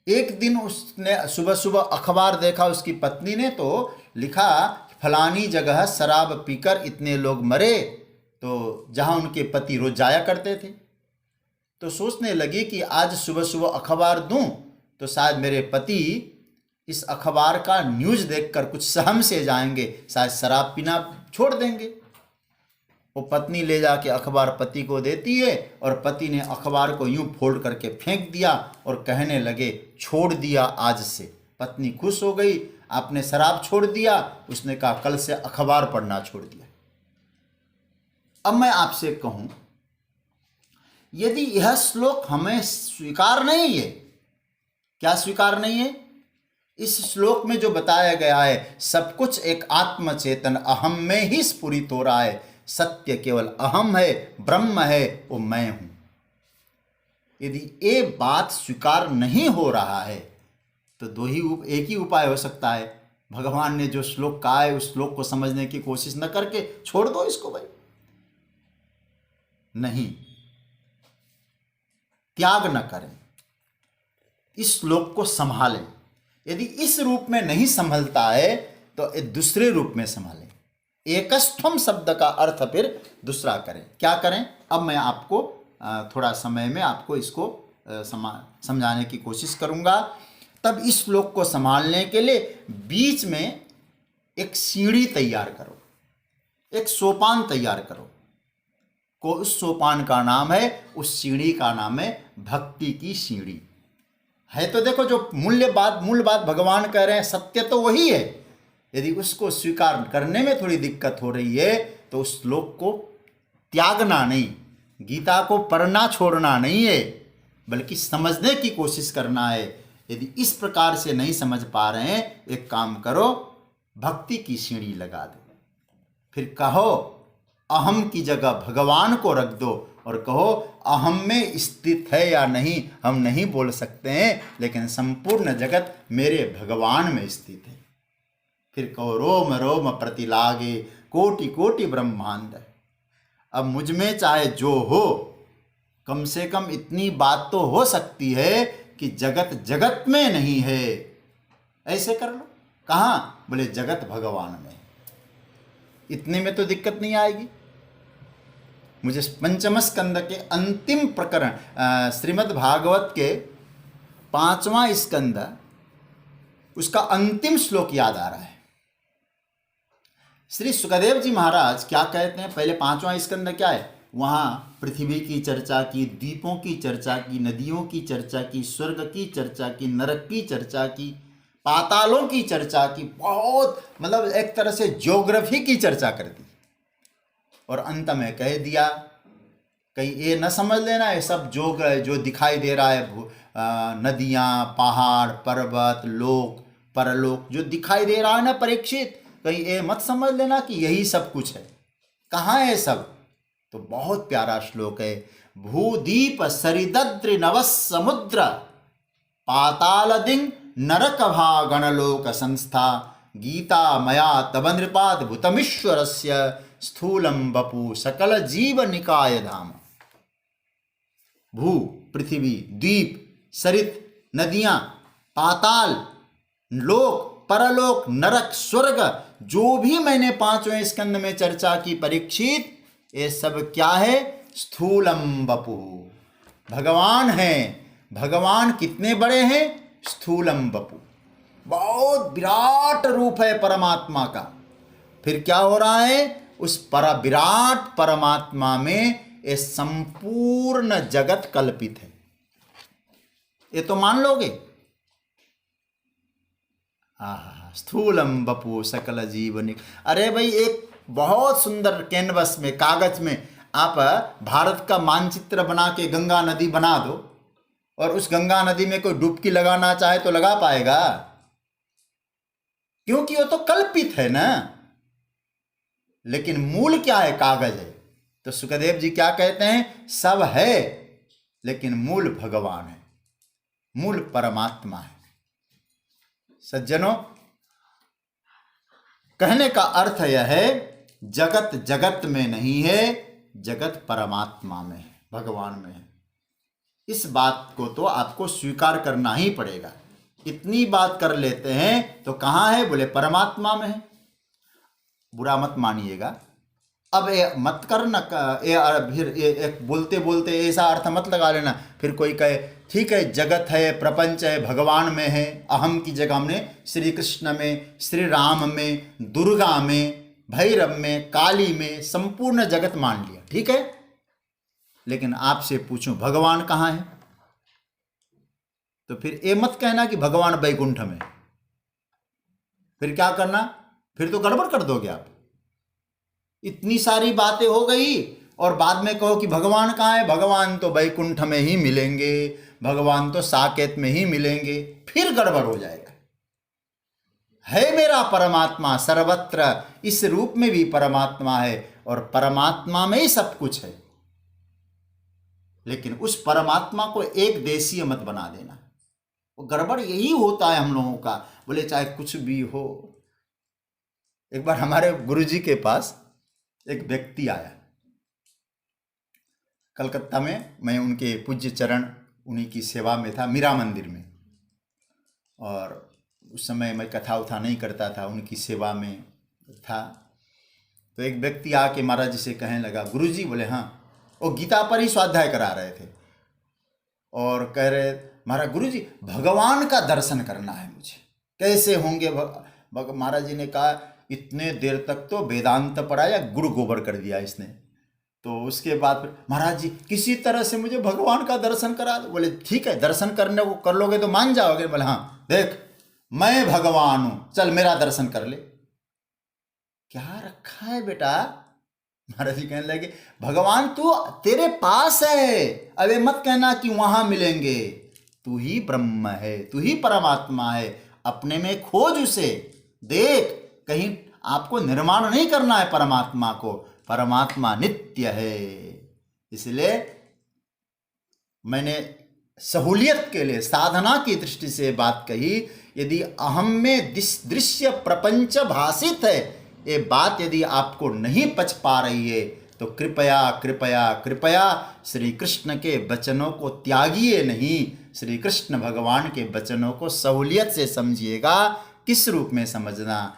एक दिन उसने सुबह सुबह अखबार देखा, उसकी पत्नी ने तो लिखा फलानी जगह शराब पीकर इतने लोग मरे, तो जहां उनके पति रोज जाया करते थे। तो सोचने लगी कि आज सुबह सुबह अखबार दूं तो शायद मेरे पति इस अखबार का न्यूज़ देखकर कुछ सहम से जाएंगे, शायद शराब पीना छोड़ देंगे। वो पत्नी ले जाके अखबार पति को देती है, और पति ने अखबार को यूं फोल्ड करके फेंक दिया और कहने लगे, छोड़ दिया आज से। पत्नी खुश हो गई, आपने शराब छोड़ दिया। उसने कहा, कल से अखबार पढ़ना छोड़ दिया। अब मैं आपसे कहूं, यदि यह श्लोक हमें स्वीकार नहीं है, क्या स्वीकार नहीं है? इस श्लोक में जो बताया गया है, सब कुछ एक आत्म चेतन अहम में ही स्फुरित हो रहा है। सत्य केवल अहम है, ब्रह्म है, वो मैं हूं। यदि ये बात स्वीकार नहीं हो रहा है, तो एक ही उपाय हो सकता है। भगवान ने जो श्लोक कहा है, उस श्लोक को समझने की कोशिश न करके छोड़ दो इसको भाई। नहीं, त्याग न करें, इस श्लोक को संभालें। यदि इस रूप में नहीं संभलता है तो एक दूसरे रूप में संभालें। एकस्थम शब्द का अर्थ फिर दूसरा करें। क्या करें? अब मैं आपको थोड़ा समय में आपको इसको समझाने की कोशिश करूंगा। तब इस श्लोक को संभालने के लिए बीच में एक सीढ़ी तैयार करो, एक सोपान तैयार करो। को उस सोपान का नाम है, उस सीढ़ी का नाम है भक्ति की सीढ़ी। है तो देखो, जो मूल बात भगवान कह रहे हैं, सत्य तो वही है। यदि उसको स्वीकार करने में थोड़ी दिक्कत हो रही है, तो उस श्लोक को त्यागना नहीं, गीता को पढ़ना छोड़ना नहीं है, बल्कि समझने की कोशिश करना है। यदि इस प्रकार से नहीं समझ पा रहे हैं, एक काम करो, भक्ति की सीढ़ी लगा दो। फिर कहो, अहम की जगह भगवान को रख दो और कहो, अहम में स्थित है या नहीं हम नहीं बोल सकते हैं, लेकिन संपूर्ण जगत मेरे भगवान में स्थित है। फिर कहो, रोम रोम प्रतिलागे कोटि कोटि ब्रह्मांड। अब मुझ में चाहे जो हो, कम से कम इतनी बात तो हो सकती है कि जगत जगत में नहीं है। ऐसे कर लो, कहाँ? बोले जगत भगवान में। इतने में तो दिक्कत नहीं आएगी। मुझे पंचम स्कंद के अंतिम प्रकरण श्रीमद् भागवत के 5वां स्कंद उसका अंतिम श्लोक याद आ रहा है। श्री सुखदेव जी महाराज क्या कहते हैं? पहले 5वां स्कंद क्या है? वहाँ पृथ्वी की चर्चा की, द्वीपों की चर्चा की, नदियों की चर्चा की, स्वर्ग की चर्चा की, नरक की चर्चा की, पातालों की चर्चा की, बहुत मतलब एक तरह से ज्योग्राफी की चर्चा कर दी। और अंत में कह दिया, कहीं ये न समझ लेना ये सब जो दिखाई दे रहा है, नदियाँ, पहाड़, पर्वत, लोक, परलोक जो दिखाई दे रहा है ना परीक्षित, कहीं ये मत समझ लेना कि यही सब कुछ है। कहाँ है सब? तो बहुत प्यारा श्लोक है, भूदीप सरिद्र नव समुद्र पातालदिंग नरक भागणलोक संस्था गीता मया तव नृपाद्भुतमीश्वरस्य स्थूलम बपु सकल जीव निकाय धाम। भू पृथ्वी, द्वीप, सरित, नदियां, पाताल, लोक, परलोक, नरक, स्वर्ग, जो भी मैंने 5वें स्कंद में चर्चा की परीक्षित, ये सब क्या है? स्थूलम बपु, भगवान हैं। भगवान कितने बड़े हैं? स्थूलम बपु, बहुत विराट रूप है परमात्मा का। फिर क्या हो रहा है? उस विराट परमात्मा में ये संपूर्ण जगत कल्पित है। ये तो मान लोगे? स्थूलम बपु सकल जीवनी। अरे भाई, एक बहुत सुंदर कैनवस में, कागज में आप भारत का मानचित्र बना के गंगा नदी बना दो, और उस गंगा नदी में कोई डुबकी लगाना चाहे तो लगा पाएगा? क्योंकि वो तो कल्पित है ना। लेकिन मूल क्या है? कागज है। तो सुखदेव जी क्या कहते हैं? सब है लेकिन मूल भगवान है, मूल परमात्मा है। सज्जनों, कहने का अर्थ यह है, जगत जगत में नहीं है, जगत परमात्मा में है, भगवान में है। इस बात को तो आपको स्वीकार करना ही पड़ेगा। इतनी बात कर लेते हैं तो कहाँ है? बोले परमात्मा में है। बुरा मत मानिएगा। अब ये मत करना, फिर बोलते बोलते ऐसा अर्थ मत लगा लेना, फिर कोई कहे ठीक है जगत है, प्रपंच है, भगवान में है। अहम की जगह हमने श्री कृष्ण में, श्री राम में, दुर्गा में, भैरव में, काली में संपूर्ण जगत मान लिया, ठीक है। लेकिन आपसे पूछूं भगवान कहाँ है? तो फिर ये मत कहना कि भगवान वैकुंठ में। फिर क्या करना? फिर तो गड़बड़ कर दोगे आप। इतनी सारी बातें हो गई और बाद में कहो कि भगवान कहाँ है? भगवान तो वैकुंठ में ही मिलेंगे, भगवान तो साकेत में ही मिलेंगे, फिर गड़बड़ हो जाएगा। है मेरा परमात्मा सर्वत्र, इस रूप में भी परमात्मा है और परमात्मा में ही सब कुछ है। लेकिन उस परमात्मा को एक देशीय मत बना देना। वो गड़बड़ यही होता है हम लोगों का। बोले चाहे कुछ भी हो। एक बार हमारे गुरुजी के पास एक व्यक्ति आया कलकत्ता में। मैं उनके पूज्य चरण, उन्हीं की सेवा में था, मीरा मंदिर में। और उस समय मैं कथा उथा नहीं करता था, उनकी सेवा में था। तो एक व्यक्ति आके महाराज जी से कहने लगा, गुरुजी, बोले हाँ, वो गीता पर ही स्वाध्याय करा रहे थे और कह रहे, महाराज गुरुजी भगवान का दर्शन करना है मुझे, कैसे होंगे? महाराज जी ने कहा, इतने देर तक तो वेदांत पढ़ाया, गुड़ गोबर कर दिया इसने। तो उसके बाद महाराज जी किसी तरह से मुझे भगवान का दर्शन करा दो। बोले ठीक है, दर्शन करने को कर लोगे तो मान जाओगे? बोले हाँ, देख मैं भगवान हूं, चल मेरा दर्शन कर ले। क्या रखा है बेटा? महाराज जी कहने लगे, भगवान तू तेरे पास है। अबे मत कहना कि वहां मिलेंगे। तू ही ब्रह्म है, तू ही परमात्मा है, अपने में खोज उसे, देख। कहीं आपको निर्माण नहीं करना है परमात्मा को, परमात्मा नित्य है। इसलिए मैंने सहूलियत के लिए, साधना की दृष्टि से बात कही। यदि अहम में दृश्य प्रपंच भाषित है, ये बात यदि आपको नहीं पच पा रही है तो कृपया कृपया कृपया श्री कृष्ण के वचनों को त्यागिए नहीं, श्री कृष्ण भगवान के वचनों को सहूलियत से समझिएगा। किस रूप में समझना,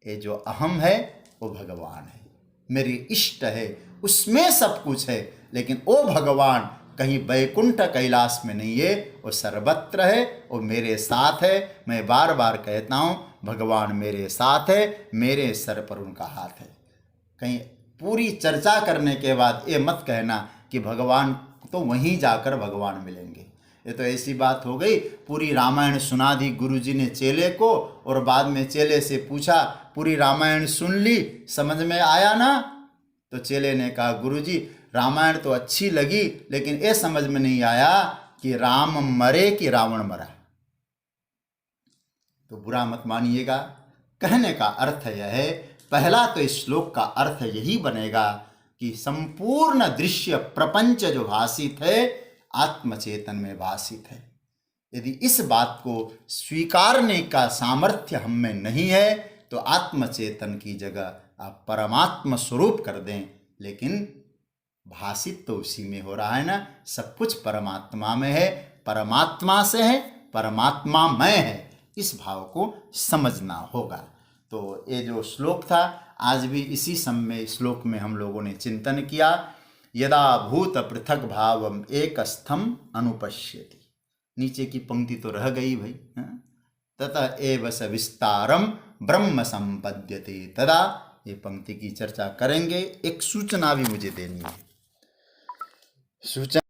ये जो अहम है वो भगवान है, मेरी इष्ट है, उसमें सब कुछ है, लेकिन वो भगवान कहीं बैकुंठ कैलाश में नहीं है, वो सर्वत्र है, वो मेरे साथ है। मैं बार बार कहता हूँ, भगवान मेरे साथ है, मेरे सर पर उनका हाथ है। कहीं पूरी चर्चा करने के बाद ये मत कहना कि भगवान तो वहीं जाकर भगवान मिलेंगे। ये तो ऐसी बात हो गई, पूरी रामायण सुना दी गुरु जी ने चेले को, और बाद में चेले से पूछा पूरी रामायण सुन ली, समझ में आया ना? तो चेले ने कहा गुरु जी रामायण तो अच्छी लगी, लेकिन ये समझ में नहीं आया कि राम मरे कि रावण मरा। तो बुरा मत मानिएगा, कहने का अर्थ यह है, पहला तो इस श्लोक का अर्थ यही बनेगा कि संपूर्ण दृश्य प्रपंच जो भाषित है आत्मचेतन में भाषित है। यदि इस बात को स्वीकारने का सामर्थ्य हम में नहीं है तो आत्मचेतन की जगह आप परमात्मा स्वरूप कर दें, लेकिन भाषित तो उसी में हो रहा है ना, सब कुछ परमात्मा में है, परमात्मा से है, परमात्मा में है, इस भाव को समझना होगा। तो ये जो श्लोक था, आज भी इसी समय श्लोक में हम लोगों ने चिंतन किया, यदा भूत पृथक भावम एकस्थम अनुपश्यति। नीचे की पंक्ति तो रह गई भाई, ततः एव स विस्तारम ब्रह्म संपद्यते तदा। ये पंक्ति की चर्चा करेंगे। एक सूचना भी मुझे देनी है। सूचना